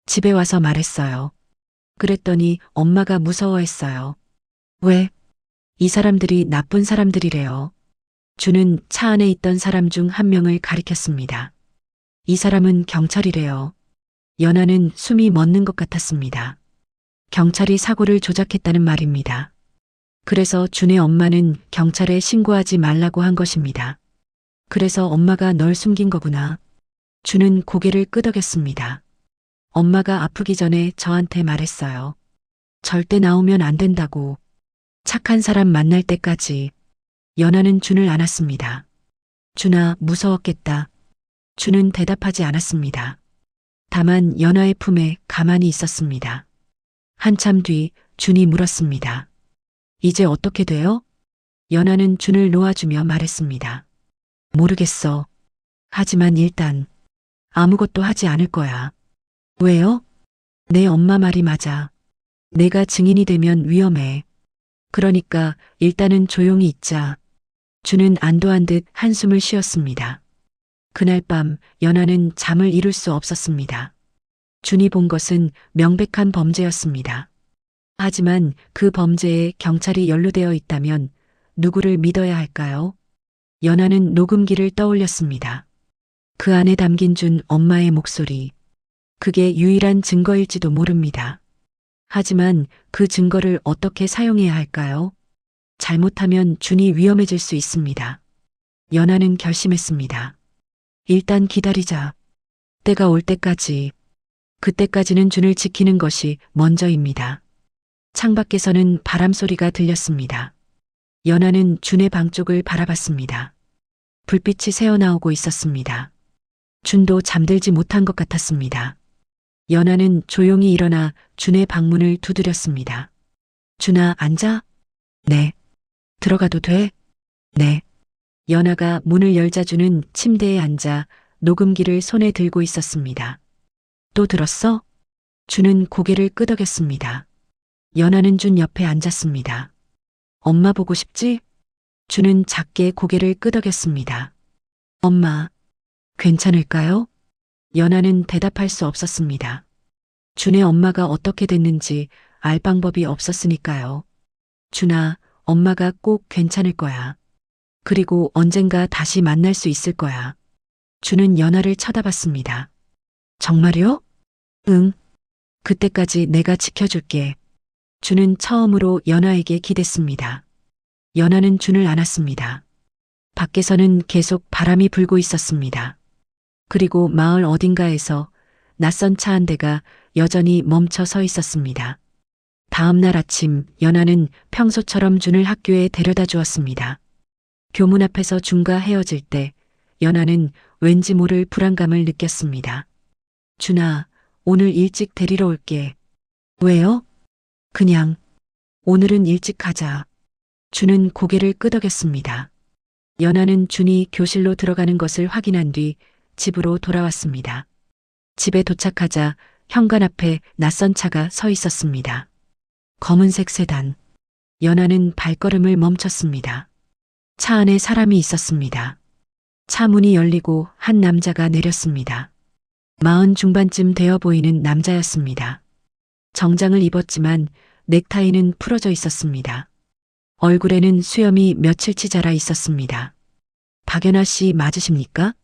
집에 와서 말했어요. 그랬더니 엄마가 무서워했어요. 왜? 이 사람들이 나쁜 사람들이래요. 준은 차 안에 있던 사람 중 한 명을 가리켰습니다. 이 사람은 경찰이래요. 연아는 숨이 멎는 것 같았습니다. 경찰이 사고를 조작했다는 말입니다. 그래서 준의 엄마는 경찰에 신고하지 말라고 한 것입니다. 그래서 엄마가 널 숨긴 거구나. 준은 고개를 끄덕였습니다. 엄마가 아프기 전에 저한테 말했어요. 절대 나오면 안 된다고. 착한 사람 만날 때까지. 연아는 준을 안았습니다. 준아, 무서웠겠다. 준은 대답하지 않았습니다. 다만 연아의 품에 가만히 있었습니다. 한참 뒤 준이 물었습니다. 이제 어떻게 돼요? 연아는 준을 놓아주며 말했습니다. 모르겠어. 하지만 일단 아무것도 하지 않을 거야. 왜요? 내 엄마 말이 맞아. 내가 증인이 되면 위험해. 그러니까 일단은 조용히 있자. 준은 안도한 듯 한숨을 쉬었습니다. 그날 밤 연아는 잠을 이룰 수 없었습니다. 준이 본 것은 명백한 범죄였습니다. 하지만 그 범죄에 경찰이 연루되어 있다면 누구를 믿어야 할까요? 연아는 녹음기를 떠올렸습니다. 그 안에 담긴 준 엄마의 목소리. 그게 유일한 증거일지도 모릅니다. 하지만 그 증거를 어떻게 사용해야 할까요? 잘못하면 준이 위험해질 수 있습니다. 연아는 결심했습니다. 일단 기다리자. 때가 올 때까지. 그때까지는 준을 지키는 것이 먼저입니다. 창밖에서는 바람 소리가 들렸습니다. 연아는 준의 방 쪽을 바라봤습니다. 불빛이 새어나오고 있었습니다. 준도 잠들지 못한 것 같았습니다. 연아는 조용히 일어나 준의 방문을 두드렸습니다. 준아, 앉아? 네. 들어가도 돼? 네. 연아가 문을 열자 준은 침대에 앉아 녹음기를 손에 들고 있었습니다. 또 들었어? 준은 고개를 끄덕였습니다. 연아는 준 옆에 앉았습니다. 엄마 보고 싶지? 준은 작게 고개를 끄덕였습니다. 엄마, 괜찮을까요? 연아는 대답할 수 없었습니다. 준의 엄마가 어떻게 됐는지 알 방법이 없었으니까요. 준아, 엄마가 꼭 괜찮을 거야. 그리고 언젠가 다시 만날 수 있을 거야. 준은 연아를 쳐다봤습니다. 정말요? 응. 그때까지 내가 지켜줄게. 준은 처음으로 연아에게 기댔습니다. 연아는 준을 안았습니다. 밖에서는 계속 바람이 불고 있었습니다. 그리고 마을 어딘가에서 낯선 차 한 대가 여전히 멈춰 서 있었습니다. 다음 날 아침 연아는 평소처럼 준을 학교에 데려다 주었습니다. 교문 앞에서 준과 헤어질 때 연아는 왠지 모를 불안감을 느꼈습니다. 준아, 오늘 일찍 데리러 올게. 왜요? 그냥 오늘은 일찍 가자. 준은 고개를 끄덕였습니다. 연아는 준이 교실로 들어가는 것을 확인한 뒤 집으로 돌아왔습니다. 집에 도착하자 현관 앞에 낯선 차가 서 있었습니다. 검은색 세단. 연아는 발걸음을 멈췄습니다. 차 안에 사람이 있었습니다. 차 문이 열리고 한 남자가 내렸습니다. 40 중반쯤 되어 보이는 남자였습니다. 정장을 입었지만 넥타이는 풀어져 있었습니다. 얼굴에는 수염이 며칠치 자라 있었습니다. 박연아 씨 맞으십니까?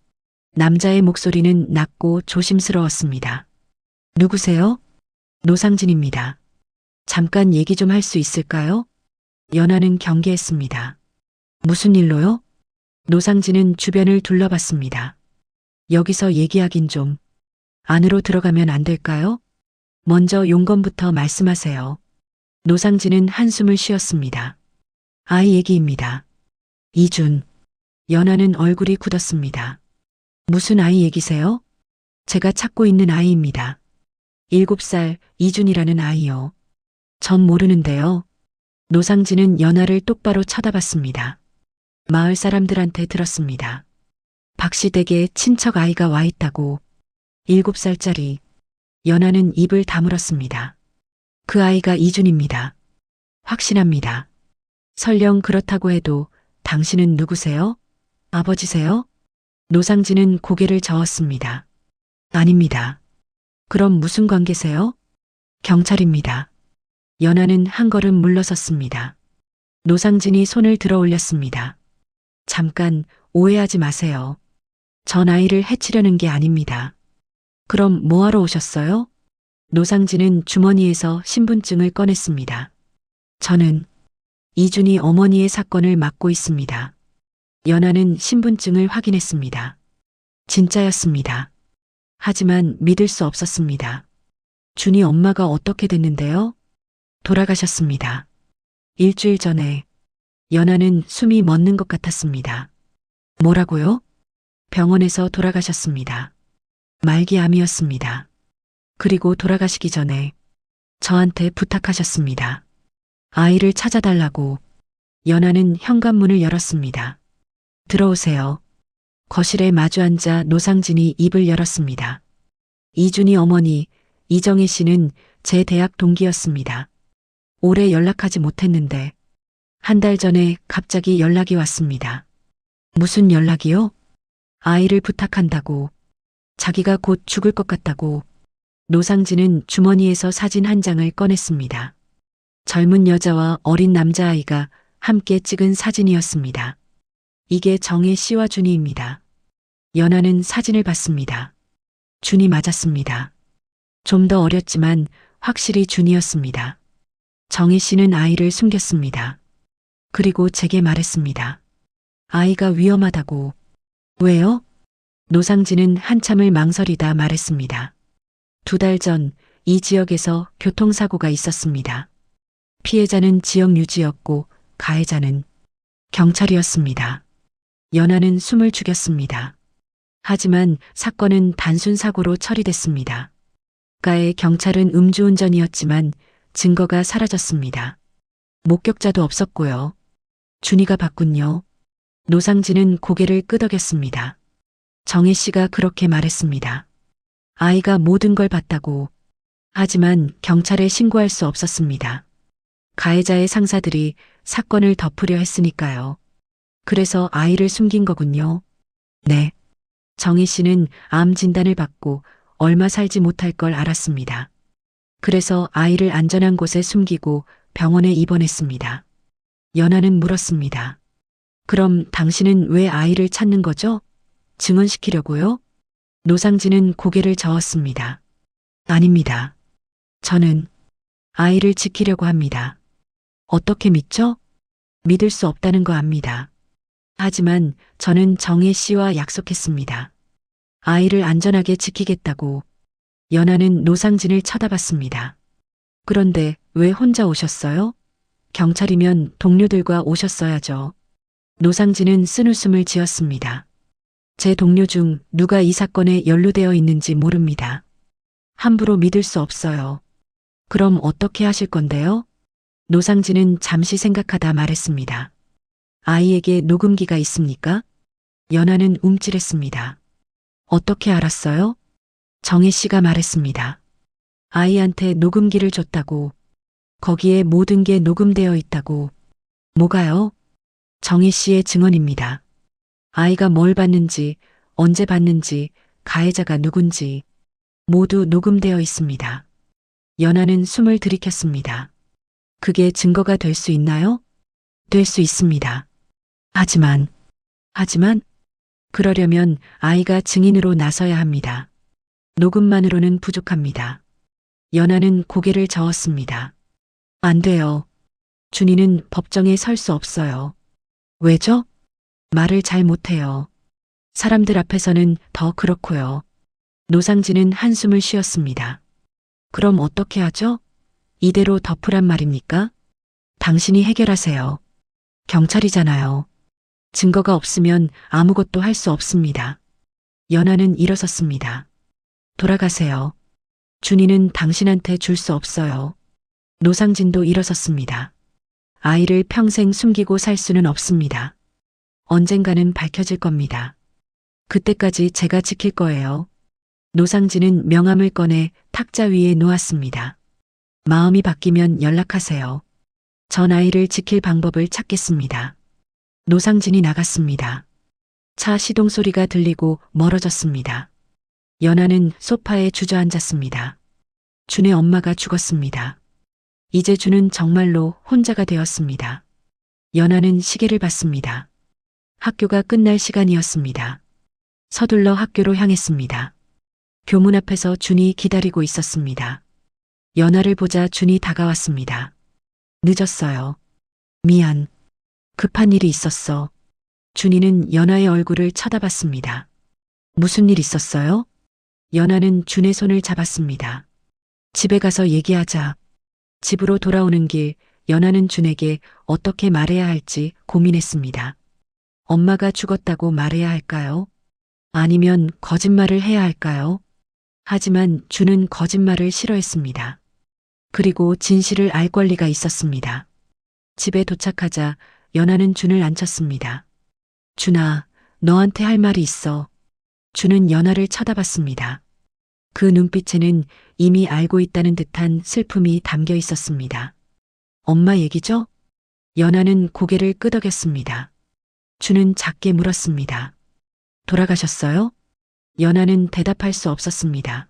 남자의 목소리는 낮고 조심스러웠습니다. 누구세요? 노상진입니다. 잠깐 얘기 좀 할 수 있을까요? 연아는 경계했습니다. 무슨 일로요? 노상진은 주변을 둘러봤습니다. 여기서 얘기하긴 좀. 안으로 들어가면 안 될까요? 먼저 용건부터 말씀하세요. 노상진은 한숨을 쉬었습니다. 아이 얘기입니다. 이준. 연아는 얼굴이 굳었습니다. 무슨 아이 얘기세요? 제가 찾고 있는 아이입니다. 7살 이준이라는 아이요. 전 모르는데요. 노상진은 연아를 똑바로 쳐다봤습니다. 마을 사람들한테 들었습니다. 박씨 댁에 친척 아이가 와 있다고. 7살짜리. 연아는 입을 다물었습니다. 그 아이가 이준입니다. 확신합니다. 설령 그렇다고 해도 당신은 누구세요? 아버지세요? 노상진은 고개를 저었습니다. 아닙니다. 그럼 무슨 관계세요? 경찰입니다. 연아는 한 걸음 물러섰습니다. 노상진이 손을 들어 올렸습니다. 잠깐 오해하지 마세요. 전 아이를 해치려는 게 아닙니다. 그럼 뭐하러 오셨어요? 노상진은 주머니에서 신분증을 꺼냈습니다. 저는 이준희 어머니의 사건을 맡고 있습니다. 연하는 신분증을 확인했습니다. 진짜였습니다. 하지만 믿을 수 없었습니다. 준희 엄마가 어떻게 됐는데요? 돌아가셨습니다. 일주일 전에 연하는 숨이 멎는 것 같았습니다. 뭐라고요? 병원에서 돌아가셨습니다. 말기암이었습니다. 그리고 돌아가시기 전에 저한테 부탁하셨습니다. 아이를 찾아달라고. 연하는 현관문을 열었습니다. 들어오세요. 거실에 마주 앉아 노상진이 입을 열었습니다. 이준희 어머니, 이정혜 씨는 제 대학 동기였습니다. 오래 연락하지 못했는데 한 달 전에 갑자기 연락이 왔습니다. 무슨 연락이요? 아이를 부탁한다고. 자기가 곧 죽을 것 같다고. 노상진은 주머니에서 사진 한 장을 꺼냈습니다. 젊은 여자와 어린 남자아이가 함께 찍은 사진이었습니다. 이게 정혜 씨와 준희입니다. 연하는 사진을 봤습니다. 준희 맞았습니다. 좀 더 어렸지만 확실히 준희였습니다. 정혜 씨는 아이를 숨겼습니다. 그리고 제게 말했습니다. 아이가 위험하다고. 왜요? 노상진은 한참을 망설이다 말했습니다. 2달 전 이 지역에서 교통사고가 있었습니다. 피해자는 지역 유지였고 가해자는 경찰이었습니다. 연하는 숨을 죽였습니다. 하지만 사건은 단순 사고로 처리됐습니다. 가해 경찰은 음주운전이었지만 증거가 사라졌습니다. 목격자도 없었고요. 준희가 봤군요. 노상진은 고개를 끄덕였습니다. 정혜 씨가 그렇게 말했습니다. 아이가 모든 걸 봤다고. 하지만 경찰에 신고할 수 없었습니다. 가해자의 상사들이 사건을 덮으려 했으니까요. 그래서 아이를 숨긴 거군요. 네. 정혜 씨는 암 진단을 받고 얼마 살지 못할 걸 알았습니다. 그래서 아이를 안전한 곳에 숨기고 병원에 입원했습니다. 연하는 물었습니다. 그럼 당신은 왜 아이를 찾는 거죠? 증언시키려고요? 노상진은 고개를 저었습니다. 아닙니다. 저는 아이를 지키려고 합니다. 어떻게 믿죠? 믿을 수 없다는 거 압니다. 하지만 저는 정혜 씨와 약속했습니다. 아이를 안전하게 지키겠다고. 연하는 노상진을 쳐다봤습니다. 그런데 왜 혼자 오셨어요? 경찰이면 동료들과 오셨어야죠. 노상진은 쓴웃음을 지었습니다. 제 동료 중 누가 이 사건에 연루되어 있는지 모릅니다. 함부로 믿을 수 없어요. 그럼 어떻게 하실 건데요? 노상진은 잠시 생각하다 말했습니다. 아이에게 녹음기가 있습니까? 연하는 움찔했습니다. 어떻게 알았어요? 정혜 씨가 말했습니다. 아이한테 녹음기를 줬다고. 거기에 모든 게 녹음되어 있다고. 뭐가요? 정혜 씨의 증언입니다. 아이가 뭘 봤는지, 언제 봤는지, 가해자가 누군지 모두 녹음되어 있습니다. 연하는 숨을 들이켰습니다. 그게 증거가 될 수 있나요? 될 수 있습니다. 하지만 그러려면 아이가 증인으로 나서야 합니다. 녹음만으로는 부족합니다. 연하는 고개를 저었습니다. 안 돼요. 준희는 법정에 설 수 없어요. 왜죠? 말을 잘 못해요. 사람들 앞에서는 더 그렇고요. 노상진은 한숨을 쉬었습니다. 그럼 어떻게 하죠? 이대로 덮으란 말입니까? 당신이 해결하세요. 경찰이잖아요. 증거가 없으면 아무것도 할 수 없습니다. 연하는 일어섰습니다. 돌아가세요. 준희는 당신한테 줄 수 없어요. 노상진도 일어섰습니다. 아이를 평생 숨기고 살 수는 없습니다. 언젠가는 밝혀질 겁니다. 그때까지 제가 지킬 거예요. 노상진은 명함을 꺼내 탁자 위에 놓았습니다. 마음이 바뀌면 연락하세요. 전 아이를 지킬 방법을 찾겠습니다. 노상진이 나갔습니다. 차 시동 소리가 들리고 멀어졌습니다. 연하는 소파에 주저앉았습니다. 준의 엄마가 죽었습니다. 이제 준은 정말로 혼자가 되었습니다. 연하는 시계를 봤습니다. 학교가 끝날 시간이었습니다. 서둘러 학교로 향했습니다. 교문 앞에서 준이 기다리고 있었습니다. 연아를 보자 준이 다가왔습니다. 늦었어요. 미안. 급한 일이 있었어. 준이는 연아의 얼굴을 쳐다봤습니다. 무슨 일 있었어요? 연아는 준의 손을 잡았습니다. 집에 가서 얘기하자. 집으로 돌아오는 길, 연아는 준에게 어떻게 말해야 할지 고민했습니다. 엄마가 죽었다고 말해야 할까요? 아니면 거짓말을 해야 할까요? 하지만 준은 거짓말을 싫어했습니다. 그리고 진실을 알 권리가 있었습니다. 집에 도착하자 연아는 준을 앉혔습니다. 준아, 너한테 할 말이 있어. 준은 연아를 쳐다봤습니다. 그 눈빛에는 이미 알고 있다는 듯한 슬픔이 담겨 있었습니다. 엄마 얘기죠? 연아는 고개를 끄덕였습니다. 준은 작게 물었습니다. 돌아가셨어요? 연아는 대답할 수 없었습니다.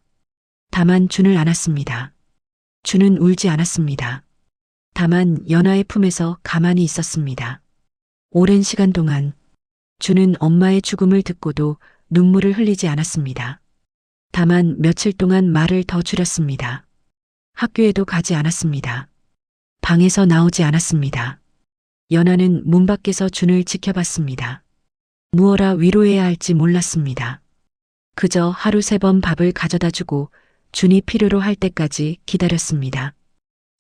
다만 준을 안았습니다. 준은 울지 않았습니다. 다만 연아의 품에서 가만히 있었습니다. 오랜 시간 동안 준은 엄마의 죽음을 듣고도 눈물을 흘리지 않았습니다. 다만 며칠 동안 말을 더 줄였습니다. 학교에도 가지 않았습니다. 방에서 나오지 않았습니다. 연아는 문 밖에서 준을 지켜봤습니다. 무어라 위로해야 할지 몰랐습니다. 그저 하루 3번 밥을 가져다 주고 준이 필요로 할 때까지 기다렸습니다.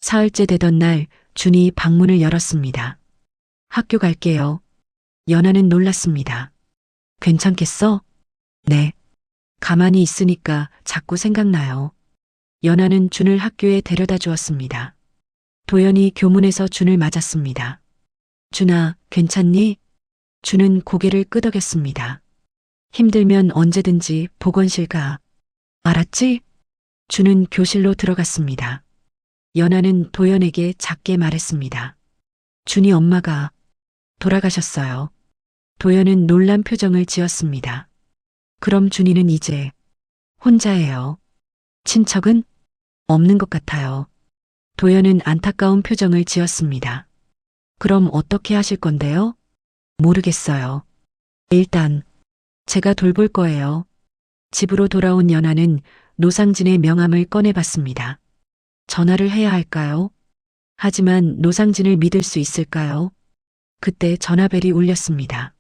사흘째 되던 날 준이 방문을 열었습니다. 학교 갈게요. 연아는 놀랐습니다. 괜찮겠어? 네. 가만히 있으니까 자꾸 생각나요. 연아는 준을 학교에 데려다 주었습니다. 도연이 교문에서 준을 맞았습니다. 준아, 괜찮니? 준은 고개를 끄덕였습니다. 힘들면 언제든지 보건실 가. 알았지? 준은 교실로 들어갔습니다. 연아는 도연에게 작게 말했습니다. 준이 엄마가 돌아가셨어요. 도연은 놀란 표정을 지었습니다. 그럼 준이는 이제 혼자예요. 친척은 없는 것 같아요. 도연은 안타까운 표정을 지었습니다. 그럼 어떻게 하실 건데요? 모르겠어요. 일단 제가 돌볼 거예요. 집으로 돌아온 연아는 노상진의 명함을 꺼내봤습니다. 전화를 해야 할까요? 하지만 노상진을 믿을 수 있을까요? 그때 전화벨이 울렸습니다.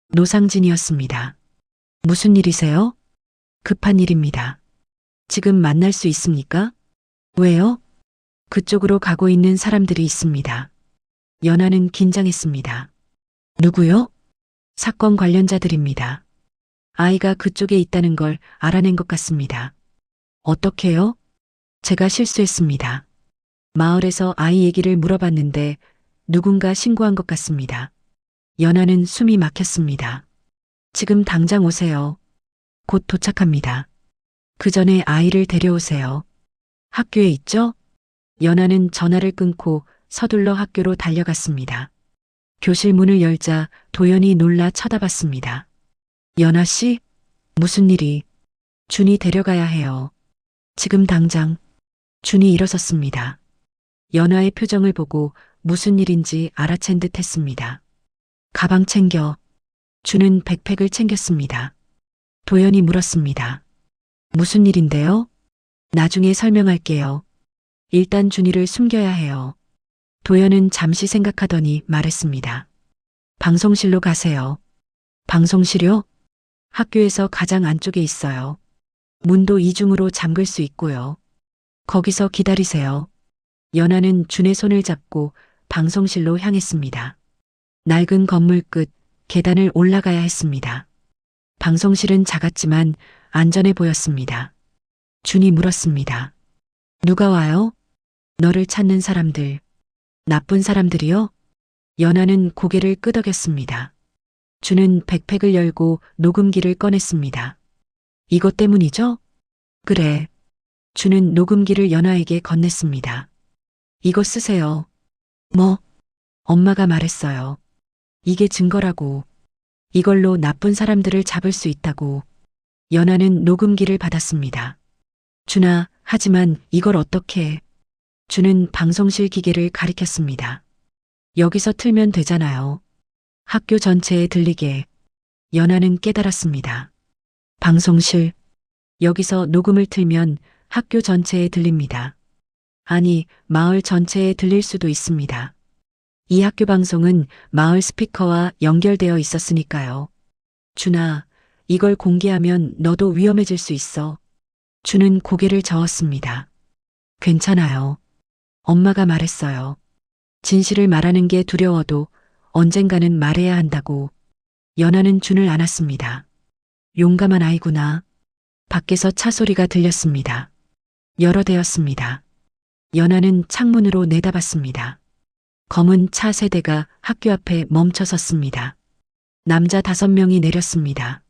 노상진이었습니다. 무슨 일이세요? 급한 일입니다. 지금 만날 수 있습니까? 왜요? 그쪽으로 가고 있는 사람들이 있습니다. 연아는 긴장했습니다. 누구요? 사건 관련자들입니다. 아이가 그쪽에 있다는 걸 알아낸 것 같습니다. 어떻게요? 제가 실수했습니다. 마을에서 아이 얘기를 물어봤는데 누군가 신고한 것 같습니다. 연아는 숨이 막혔습니다. 지금 당장 오세요. 곧 도착합니다. 그 전에 아이를 데려오세요. 학교에 있죠? 연아는 전화를 끊고 서둘러 학교로 달려갔습니다. 교실 문을 열자 도연이 놀라 쳐다봤습니다. 연아 씨? 무슨 일이? 준이 데려가야 해요. 지금 당장. 준이 일어섰습니다. 연아의 표정을 보고 무슨 일인지 알아챈 듯 했습니다. 가방 챙겨. 준은 백팩을 챙겼습니다. 도연이 물었습니다. 무슨 일인데요? 나중에 설명할게요. 일단 준이를 숨겨야 해요. 도연은 잠시 생각하더니 말했습니다. 방송실로 가세요. 방송실요? 학교에서 가장 안쪽에 있어요. 문도 이중으로 잠글 수 있고요. 거기서 기다리세요. 연아는 준의 손을 잡고 방송실로 향했습니다. 낡은 건물 끝 계단을 올라가야 했습니다. 방송실은 작았지만 안전해 보였습니다. 준이 물었습니다. 누가 와요? 너를 찾는 사람들. 나쁜 사람들이요? 연아는 고개를 끄덕였습니다. 준은 백팩을 열고 녹음기를 꺼냈습니다. 이것 때문이죠? 그래. 준은 녹음기를 연아에게 건넸습니다. 이거 쓰세요. 뭐? 엄마가 말했어요. 이게 증거라고. 이걸로 나쁜 사람들을 잡을 수 있다고. 연아는 녹음기를 받았습니다. 준아, 하지만 이걸 어떻게 해? 준은 방송실 기계를 가리켰습니다. 여기서 틀면 되잖아요. 학교 전체에 들리게. 연아는 깨달았습니다. 방송실. 여기서 녹음을 틀면 학교 전체에 들립니다. 아니, 마을 전체에 들릴 수도 있습니다. 이 학교 방송은 마을 스피커와 연결되어 있었으니까요. 준아, 이걸 공개하면 너도 위험해질 수 있어. 준은 고개를 저었습니다. 괜찮아요. 엄마가 말했어요. 진실을 말하는 게 두려워도 언젠가는 말해야 한다고. 연아는 준을 안았습니다. 용감한 아이구나. 밖에서 차 소리가 들렸습니다. 열어대었습니다. 연아는 창문으로 내다봤습니다. 검은 차 세 대가 학교 앞에 멈춰 섰습니다. 남자 5명이 내렸습니다.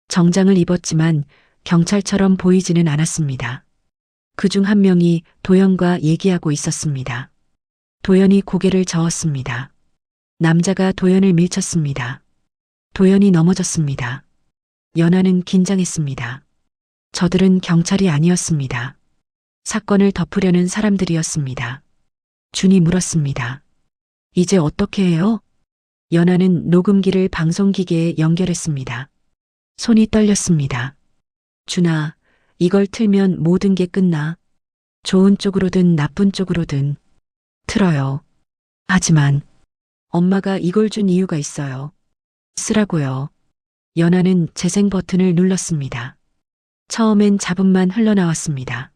정장을 입었지만 경찰처럼 보이지는 않았습니다. 그중 한 명이 도연과 얘기하고 있었습니다. 도연이 고개를 저었습니다. 남자가 도연을 밀쳤습니다. 도연이 넘어졌습니다. 연아는 긴장했습니다. 저들은 경찰이 아니었습니다. 사건을 덮으려는 사람들이었습니다. 준이 물었습니다. 이제 어떻게 해요? 연아는 녹음기를 방송기계에 연결했습니다. 손이 떨렸습니다. 준아, 이걸 틀면 모든 게 끝나. 좋은 쪽으로든 나쁜 쪽으로든 틀어요. 하지만 엄마가 이걸 준 이유가 있어요. 쓰라고요. 연아는 재생 버튼을 눌렀습니다. 처음엔 잡음만 흘러나왔습니다.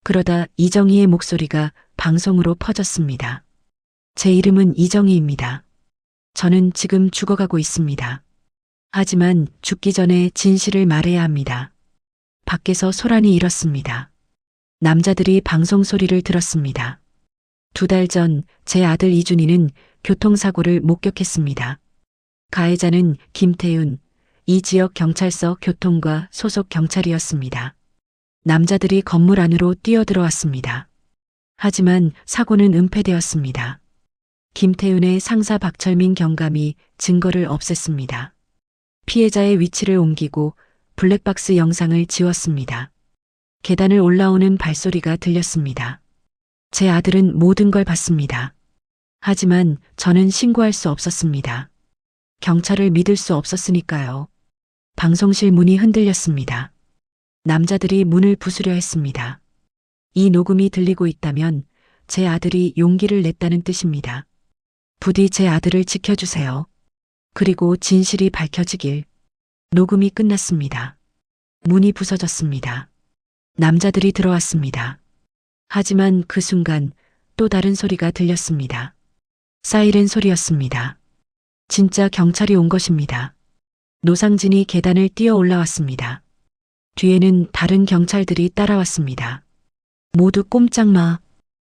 그러다 이정희의 목소리가 방송으로 퍼졌습니다. 제 이름은 이정희입니다. 저는 지금 죽어가고 있습니다. 하지만 죽기 전에 진실을 말해야 합니다. 밖에서 소란이 일었습니다. 남자들이 방송 소리를 들었습니다. 2달 전 제 아들 이준이는 교통사고를 목격했습니다. 가해자는 김태윤, 이 지역 경찰서 교통과 소속 경찰이었습니다. 남자들이 건물 안으로 뛰어들어왔습니다. 하지만 사고는 은폐되었습니다. 김태윤의 상사 박철민 경감이 증거를 없앴습니다. 피해자의 위치를 옮기고 블랙박스 영상을 지웠습니다. 계단을 올라오는 발소리가 들렸습니다. 제 아들은 모든 걸 봤습니다. 하지만 저는 신고할 수 없었습니다. 경찰을 믿을 수 없었으니까요. 방송실 문이 흔들렸습니다. 남자들이 문을 부수려 했습니다. 이 녹음이 들리고 있다면 제 아들이 용기를 냈다는 뜻입니다. 부디 제 아들을 지켜주세요. 그리고 진실이 밝혀지길. 녹음이 끝났습니다. 문이 부서졌습니다. 남자들이 들어왔습니다. 하지만 그 순간 또 다른 소리가 들렸습니다. 사이렌 소리였습니다. 진짜 경찰이 온 것입니다. 노상진이 계단을 뛰어 올라왔습니다. 뒤에는 다른 경찰들이 따라왔습니다. 모두 꼼짝 마.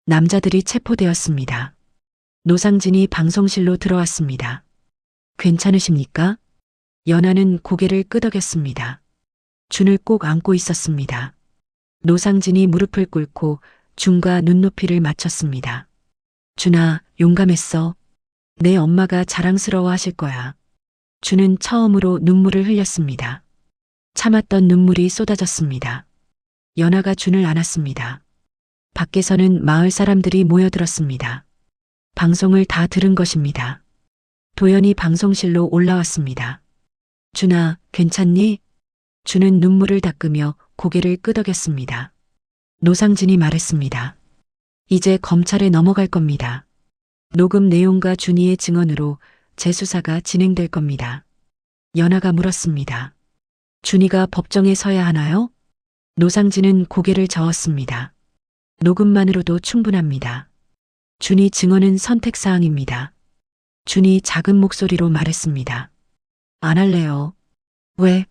남자들이 체포되었습니다. 노상진이 방송실로 들어왔습니다. 괜찮으십니까? 연아는 고개를 끄덕였습니다. 준을 꼭 안고 있었습니다. 노상진이 무릎을 꿇고 준과 눈높이를 맞췄습니다. 준아, 용감했어. 내 엄마가 자랑스러워 하실 거야. 준은 처음으로 눈물을 흘렸습니다. 참았던 눈물이 쏟아졌습니다. 연아가 준을 안았습니다. 밖에서는 마을 사람들이 모여들었습니다. 방송을 다 들은 것입니다. 도연이 방송실로 올라왔습니다. 준아, 괜찮니? 준은 눈물을 닦으며 고개를 끄덕였습니다. 노상진이 말했습니다. 이제 검찰에 넘어갈 겁니다. 녹음 내용과 준이의 증언으로 재수사가 진행될 겁니다. 연아가 물었습니다. 준이가 법정에 서야 하나요? 노상진은 고개를 저었습니다. 녹음만으로도 충분합니다. 준이 증언은 선택사항입니다. 준이 작은 목소리로 말했습니다. 안 할래요. 왜?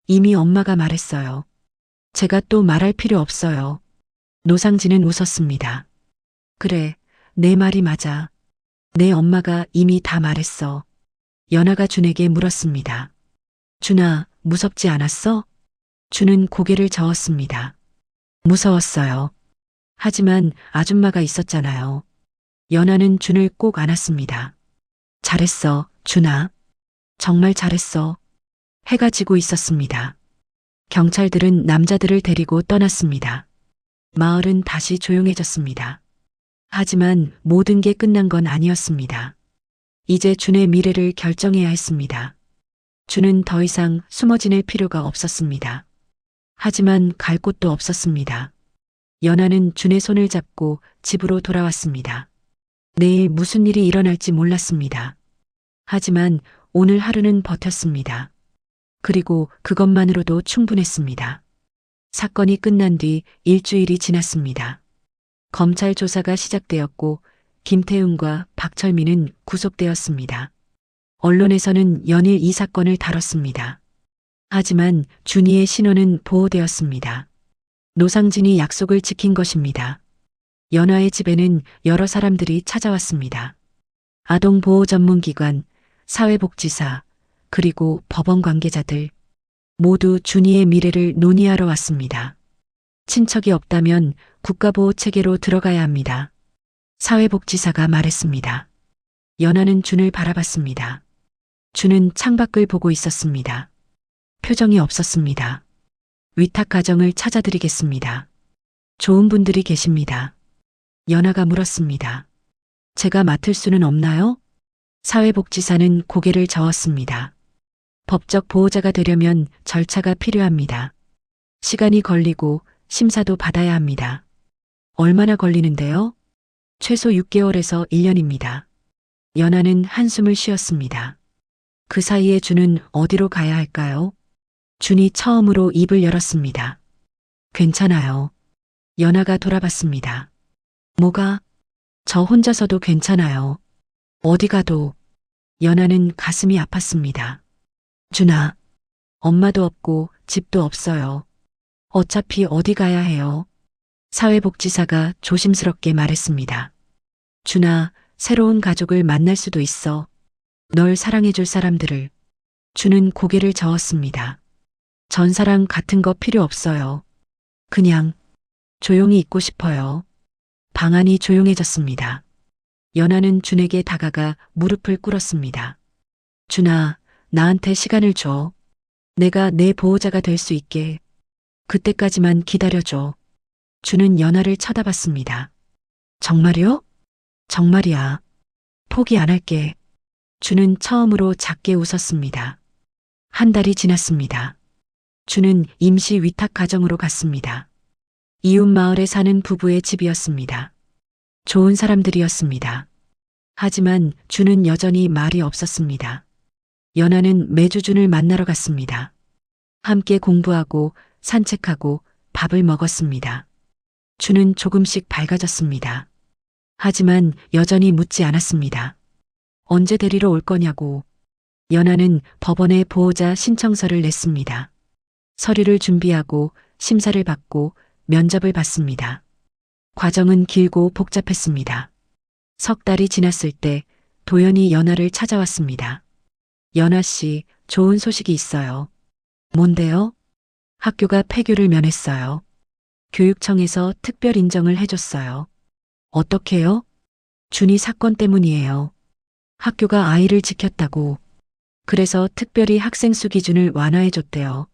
이미 엄마가 말했어요. 제가 또 말할 필요 없어요. 노상진은 웃었습니다. 그래, 내 말이 맞아. 내 엄마가 이미 다 말했어. 연아가 준에게 물었습니다. 준아, 무섭지 않았어? 준은 고개를 저었습니다. 무서웠어요. 하지만 아줌마가 있었잖아요. 연아는 준을 꼭 안았습니다. 잘했어, 준아. 정말 잘했어. 해가 지고 있었습니다. 경찰들은 남자들을 데리고 떠났습니다. 마을은 다시 조용해졌습니다. 하지만 모든 게 끝난 건 아니었습니다. 이제 준의 미래를 결정해야 했습니다. 준은 더 이상 숨어 지낼 필요가 없었습니다. 하지만 갈 곳도 없었습니다. 연하는 준의 손을 잡고 집으로 돌아왔습니다. 내일 무슨 일이 일어날지 몰랐습니다. 하지만 오늘 하루는 버텼습니다. 그리고 그것만으로도 충분했습니다. 사건이 끝난 뒤 일주일이 지났습니다. 검찰 조사가 시작되었고 김태훈과 박철민은 구속되었습니다. 언론에서는 연일 이 사건을 다뤘습니다. 하지만 준이의 신원은 보호되었습니다. 노상진이 약속을 지킨 것입니다. 연하의 집에는 여러 사람들이 찾아왔습니다. 아동보호 전문기관, 사회복지사, 그리고 법원 관계자들 모두 준이의 미래를 논의하러 왔습니다. 친척이 없다면 국가보호 체계로 들어가야 합니다. 사회복지사가 말했습니다. 연하는 준을 바라봤습니다. 준은 창밖을 보고 있었습니다. 표정이 없었습니다. 위탁 가정을 찾아드리겠습니다. 좋은 분들이 계십니다. 연하가 물었습니다. 제가 맡을 수는 없나요? 사회복지사는 고개를 저었습니다. 법적 보호자가 되려면 절차가 필요합니다. 시간이 걸리고 심사도 받아야 합니다. 얼마나 걸리는데요? 최소 6개월에서 1년입니다. 연하는 한숨을 쉬었습니다. 그 사이에 준은 어디로 가야 할까요? 준이 처음으로 입을 열었습니다. 괜찮아요. 연하가 돌아봤습니다. 뭐가? 저 혼자서도 괜찮아요. 어디 가도. 연하는 가슴이 아팠습니다. 준아, 엄마도 없고 집도 없어요. 어차피 어디 가야 해요. 사회복지사가 조심스럽게 말했습니다. 준아, 새로운 가족을 만날 수도 있어. 널 사랑해줄 사람들을. 준은 고개를 저었습니다. 전사랑 같은 거 필요 없어요. 그냥 조용히 있고 싶어요. 방 안이 조용해졌습니다. 연하는 준에게 다가가 무릎을 꿇었습니다. 준아, 나한테 시간을 줘. 내가 내 보호자가 될 수 있게. 그때까지만 기다려줘. 준은 연하를 쳐다봤습니다. 정말요? 정말이야. 포기 안 할게. 준은 처음으로 작게 웃었습니다. 한 달이 지났습니다. 준은 임시 위탁 가정으로 갔습니다. 이웃 마을에 사는 부부의 집이었습니다. 좋은 사람들이었습니다. 하지만 준은 여전히 말이 없었습니다. 연하는 매주 준을 만나러 갔습니다. 함께 공부하고 산책하고 밥을 먹었습니다. 준은 조금씩 밝아졌습니다. 하지만 여전히 묻지 않았습니다. 언제 데리러 올 거냐고. 연하는 법원에 보호자 신청서를 냈습니다. 서류를 준비하고 심사를 받고 면접을 받습니다. 과정은 길고 복잡했습니다. 석 달이 지났을 때 도연이 연하를 찾아왔습니다. 연하 씨, 좋은 소식이 있어요. 뭔데요? 학교가 폐교를 면했어요. 교육청에서 특별 인정을 해줬어요. 어떻게요? 준이 사건 때문이에요. 학교가 아이를 지켰다고. 그래서 특별히 학생 수 기준을 완화해줬대요.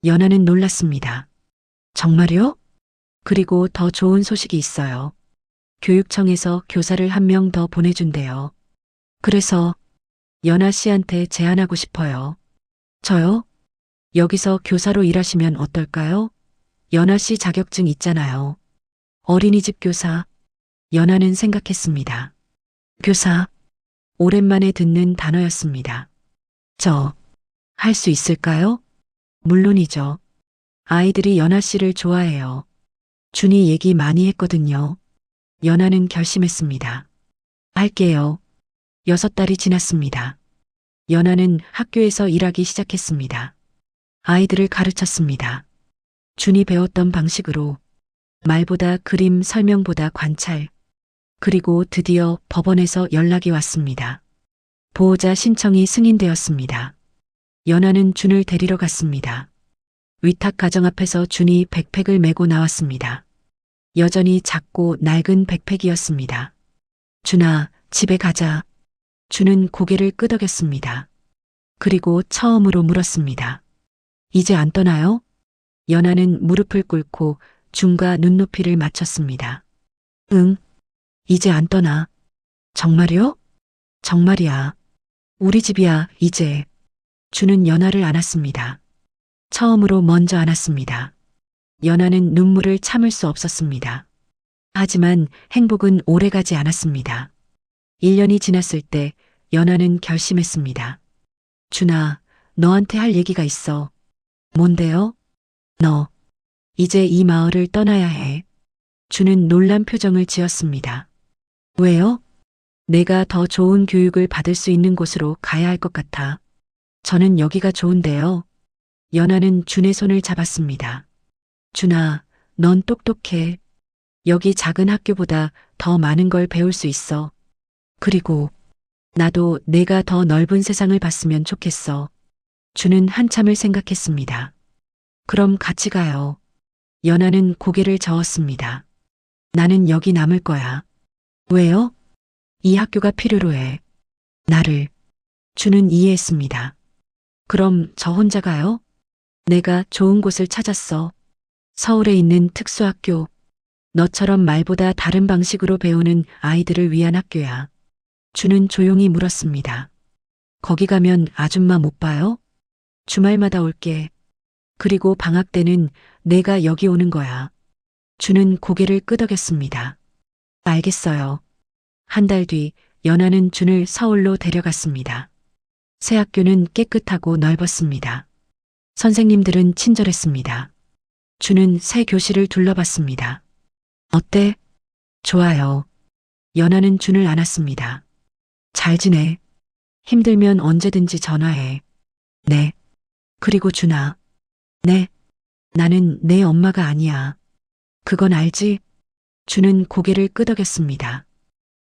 연하는 놀랐습니다. 정말요? 그리고 더 좋은 소식이 있어요. 교육청에서 교사를 한 명 더 보내준대요. 그래서 연하 씨한테 제안하고 싶어요. 저요? 여기서 교사로 일하시면 어떨까요? 연하 씨 자격증 있잖아요. 어린이집 교사. 연하는 생각했습니다. 교사. 오랜만에 듣는 단어였습니다. 할 수 있을까요? 물론이죠. 아이들이 연하 씨를 좋아해요. 준이 얘기 많이 했거든요. 연하는 결심했습니다. 할게요. 6달이 지났습니다. 연하는 학교에서 일하기 시작했습니다. 아이들을 가르쳤습니다. 준이 배웠던 방식으로 말보다 그림, 설명보다 관찰. 그리고 드디어 법원에서 연락이 왔습니다. 보호자 신청이 승인되었습니다. 연하는 준을 데리러 갔습니다. 위탁 가정 앞에서 준이 백팩을 메고 나왔습니다. 여전히 작고 낡은 백팩이었습니다. 준아, 집에 가자. 준은 고개를 끄덕였습니다. 그리고 처음으로 물었습니다. 이제 안 떠나요? 연하는 무릎을 꿇고 준과 눈높이를 맞췄습니다. 응, 이제 안 떠나. 정말요? 정말이야. 우리 집이야, 이제. 준은 연하를 안았습니다. 처음으로 먼저 안았습니다. 연아는 눈물을 참을 수 없었습니다. 하지만 행복은 오래가지 않았습니다. 1년이 지났을 때 연아는 결심했습니다. 준아, 너한테 할 얘기가 있어. 뭔데요? 너, 이제 이 마을을 떠나야 해. 준은 놀란 표정을 지었습니다. 왜요? 내가 더 좋은 교육을 받을 수 있는 곳으로 가야 할 것 같아. 저는 여기가 좋은데요. 연아는 준의 손을 잡았습니다. 준아, 넌 똑똑해. 여기 작은 학교보다 더 많은 걸 배울 수 있어. 그리고 나도 내가 더 넓은 세상을 봤으면 좋겠어. 준은 한참을 생각했습니다. 그럼 같이 가요. 연아는 고개를 저었습니다. 나는 여기 남을 거야. 왜요? 이 학교가 필요로 해. 나를. 준은 이해했습니다. 그럼 저 혼자 가요? 내가 좋은 곳을 찾았어. 서울에 있는 특수학교. 너처럼 말보다 다른 방식으로 배우는 아이들을 위한 학교야. 준은 조용히 물었습니다. 거기 가면 아줌마 못 봐요? 주말마다 올게. 그리고 방학 때는 내가 여기 오는 거야. 준은 고개를 끄덕였습니다. 알겠어요. 한 달 뒤 연아는 준을 서울로 데려갔습니다. 새 학교는 깨끗하고 넓었습니다. 선생님들은 친절했습니다. 준은 새 교실을 둘러봤습니다. 어때? 좋아요. 연아는 준을 안았습니다. 잘 지내. 힘들면 언제든지 전화해. 네. 그리고 준아. 네. 나는 내 엄마가 아니야. 그건 알지? 준은 고개를 끄덕였습니다.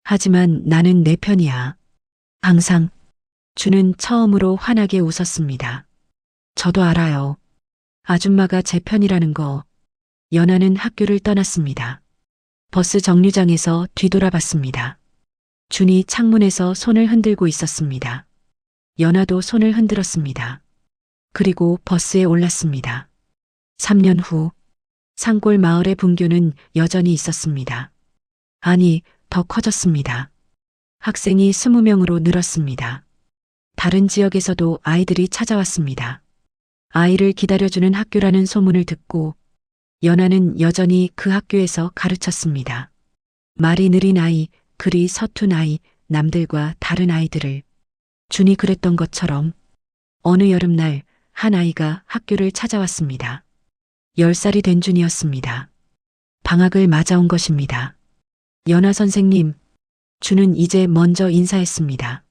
하지만 나는 내 편이야. 항상. 준은 처음으로 환하게 웃었습니다. 저도 알아요. 아줌마가 제 편이라는 거. 연아는 학교를 떠났습니다. 버스 정류장에서 뒤돌아봤습니다. 준이 창문에서 손을 흔들고 있었습니다. 연아도 손을 흔들었습니다. 그리고 버스에 올랐습니다. 3년 후 산골 마을의 분교는 여전히 있었습니다. 아니, 더 커졌습니다. 학생이 20명으로 늘었습니다. 다른 지역에서도 아이들이 찾아왔습니다. 아이를 기다려주는 학교라는 소문을 듣고 연아는 여전히 그 학교에서 가르쳤습니다. 말이 느린 아이, 글이 서툰 아이, 남들과 다른 아이들을. 준이 그랬던 것처럼 어느 여름날 한 아이가 학교를 찾아왔습니다. 10살이 된 준이었습니다. 방학을 맞아온 것입니다. 연아 선생님, 준은 이제 먼저 인사했습니다.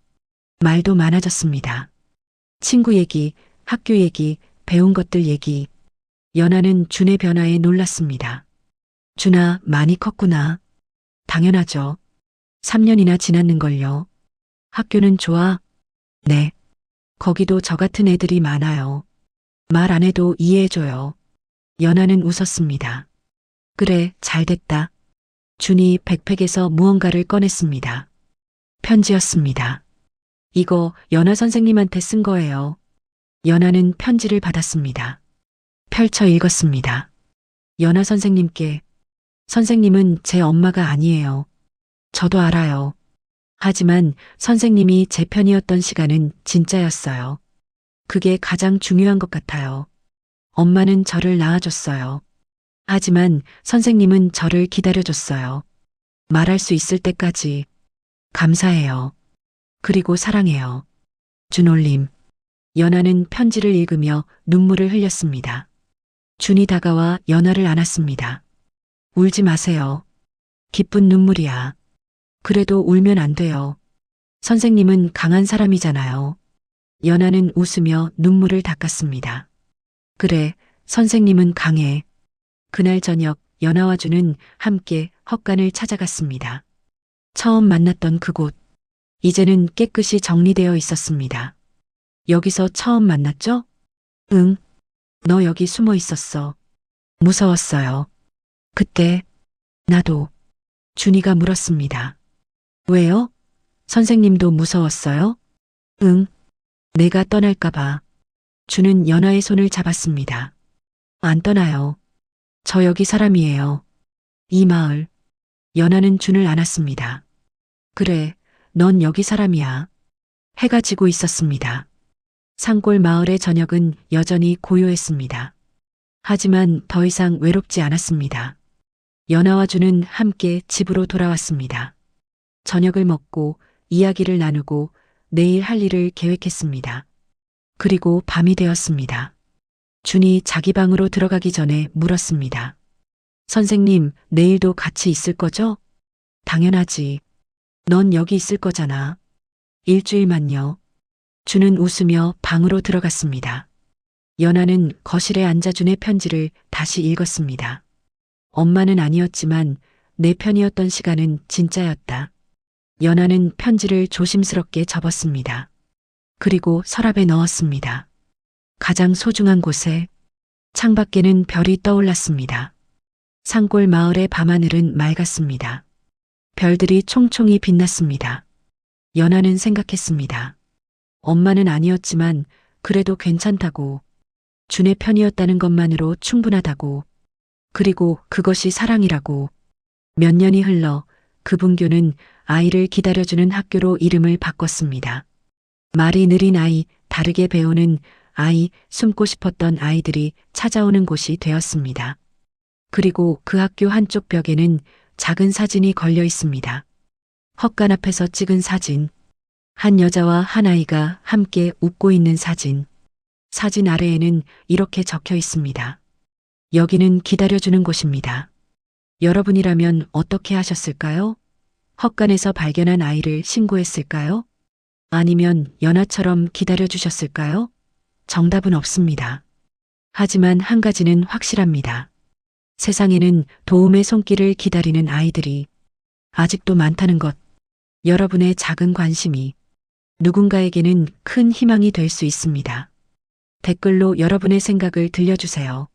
말도 많아졌습니다. 친구 얘기, 학교 얘기, 배운 것들 얘기. 연아는 준의 변화에 놀랐습니다. 준아, 많이 컸구나. 당연하죠. 3년이나 지났는걸요. 학교는 좋아? 네. 거기도 저 같은 애들이 많아요. 말 안 해도 이해해줘요. 연아는 웃었습니다. 그래, 잘 됐다. 준이 백팩에서 무언가를 꺼냈습니다. 편지였습니다. 이거 연아 선생님한테 쓴 거예요. 연아는 편지를 받았습니다. 펼쳐 읽었습니다. 연아 선생님께. 선생님은 제 엄마가 아니에요. 저도 알아요. 하지만 선생님이 제 편이었던 시간은 진짜였어요. 그게 가장 중요한 것 같아요. 엄마는 저를 낳아줬어요. 하지만 선생님은 저를 기다려줬어요. 말할 수 있을 때까지. 감사해요. 그리고 사랑해요. 준올림. 연아는 편지를 읽으며 눈물을 흘렸습니다. 준이 다가와 연아를 안았습니다. 울지 마세요. 기쁜 눈물이야. 그래도 울면 안 돼요. 선생님은 강한 사람이잖아요. 연아는 웃으며 눈물을 닦았습니다. 그래, 선생님은 강해. 그날 저녁 연아와 준은 함께 헛간을 찾아갔습니다. 처음 만났던 그곳. 이제는 깨끗이 정리되어 있었습니다. 여기서 처음 만났죠? 응. 너 여기 숨어 있었어. 무서웠어요. 그때 나도. 준이가 물었습니다. 왜요? 선생님도 무서웠어요? 응. 내가 떠날까봐. 준은 연아의 손을 잡았습니다. 안 떠나요. 저 여기 사람이에요. 이 마을. 연아는 준을 안았습니다. 그래, 넌 여기 사람이야. 해가 지고 있었습니다. 산골 마을의 저녁은 여전히 고요했습니다. 하지만 더 이상 외롭지 않았습니다. 연아와 주는 함께 집으로 돌아왔습니다. 저녁을 먹고 이야기를 나누고 내일 할 일을 계획했습니다. 그리고 밤이 되었습니다. 준이 자기 방으로 들어가기 전에 물었습니다. 선생님, 내일도 같이 있을 거죠? 당연하지. 넌 여기 있을 거잖아. 일주일만요. 준은 웃으며 방으로 들어갔습니다. 연아는 거실에 앉아 준의 편지를 다시 읽었습니다. 엄마는 아니었지만 내 편이었던 시간은 진짜였다. 연아는 편지를 조심스럽게 접었습니다. 그리고 서랍에 넣었습니다. 가장 소중한 곳에 창밖에는 별이 떠올랐습니다. 산골 마을의 밤하늘은 맑았습니다. 별들이 총총히 빛났습니다. 연아는 생각했습니다. 엄마는 아니었지만 그래도 괜찮다고, 준의 편이었다는 것만으로 충분하다고, 그리고 그것이 사랑이라고. 몇 년이 흘러 그분교는 아이를 기다려주는 학교로 이름을 바꿨습니다. 말이 느린 아이, 다르게 배우는 아이, 숨고 싶었던 아이들이 찾아오는 곳이 되었습니다. 그리고 그 학교 한쪽 벽에는 작은 사진이 걸려 있습니다. 헛간 앞에서 찍은 사진. 한 여자와 한 아이가 함께 웃고 있는 사진. 사진 아래에는 이렇게 적혀 있습니다. 여기는 기다려주는 곳입니다. 여러분이라면 어떻게 하셨을까요? 헛간에서 발견한 아이를 신고했을까요? 아니면 연아처럼 기다려주셨을까요? 정답은 없습니다. 하지만 한 가지는 확실합니다. 세상에는 도움의 손길을 기다리는 아이들이 아직도 많다는 것. 여러분의 작은 관심이 누군가에게는 큰 희망이 될 수 있습니다. 댓글로 여러분의 생각을 들려주세요.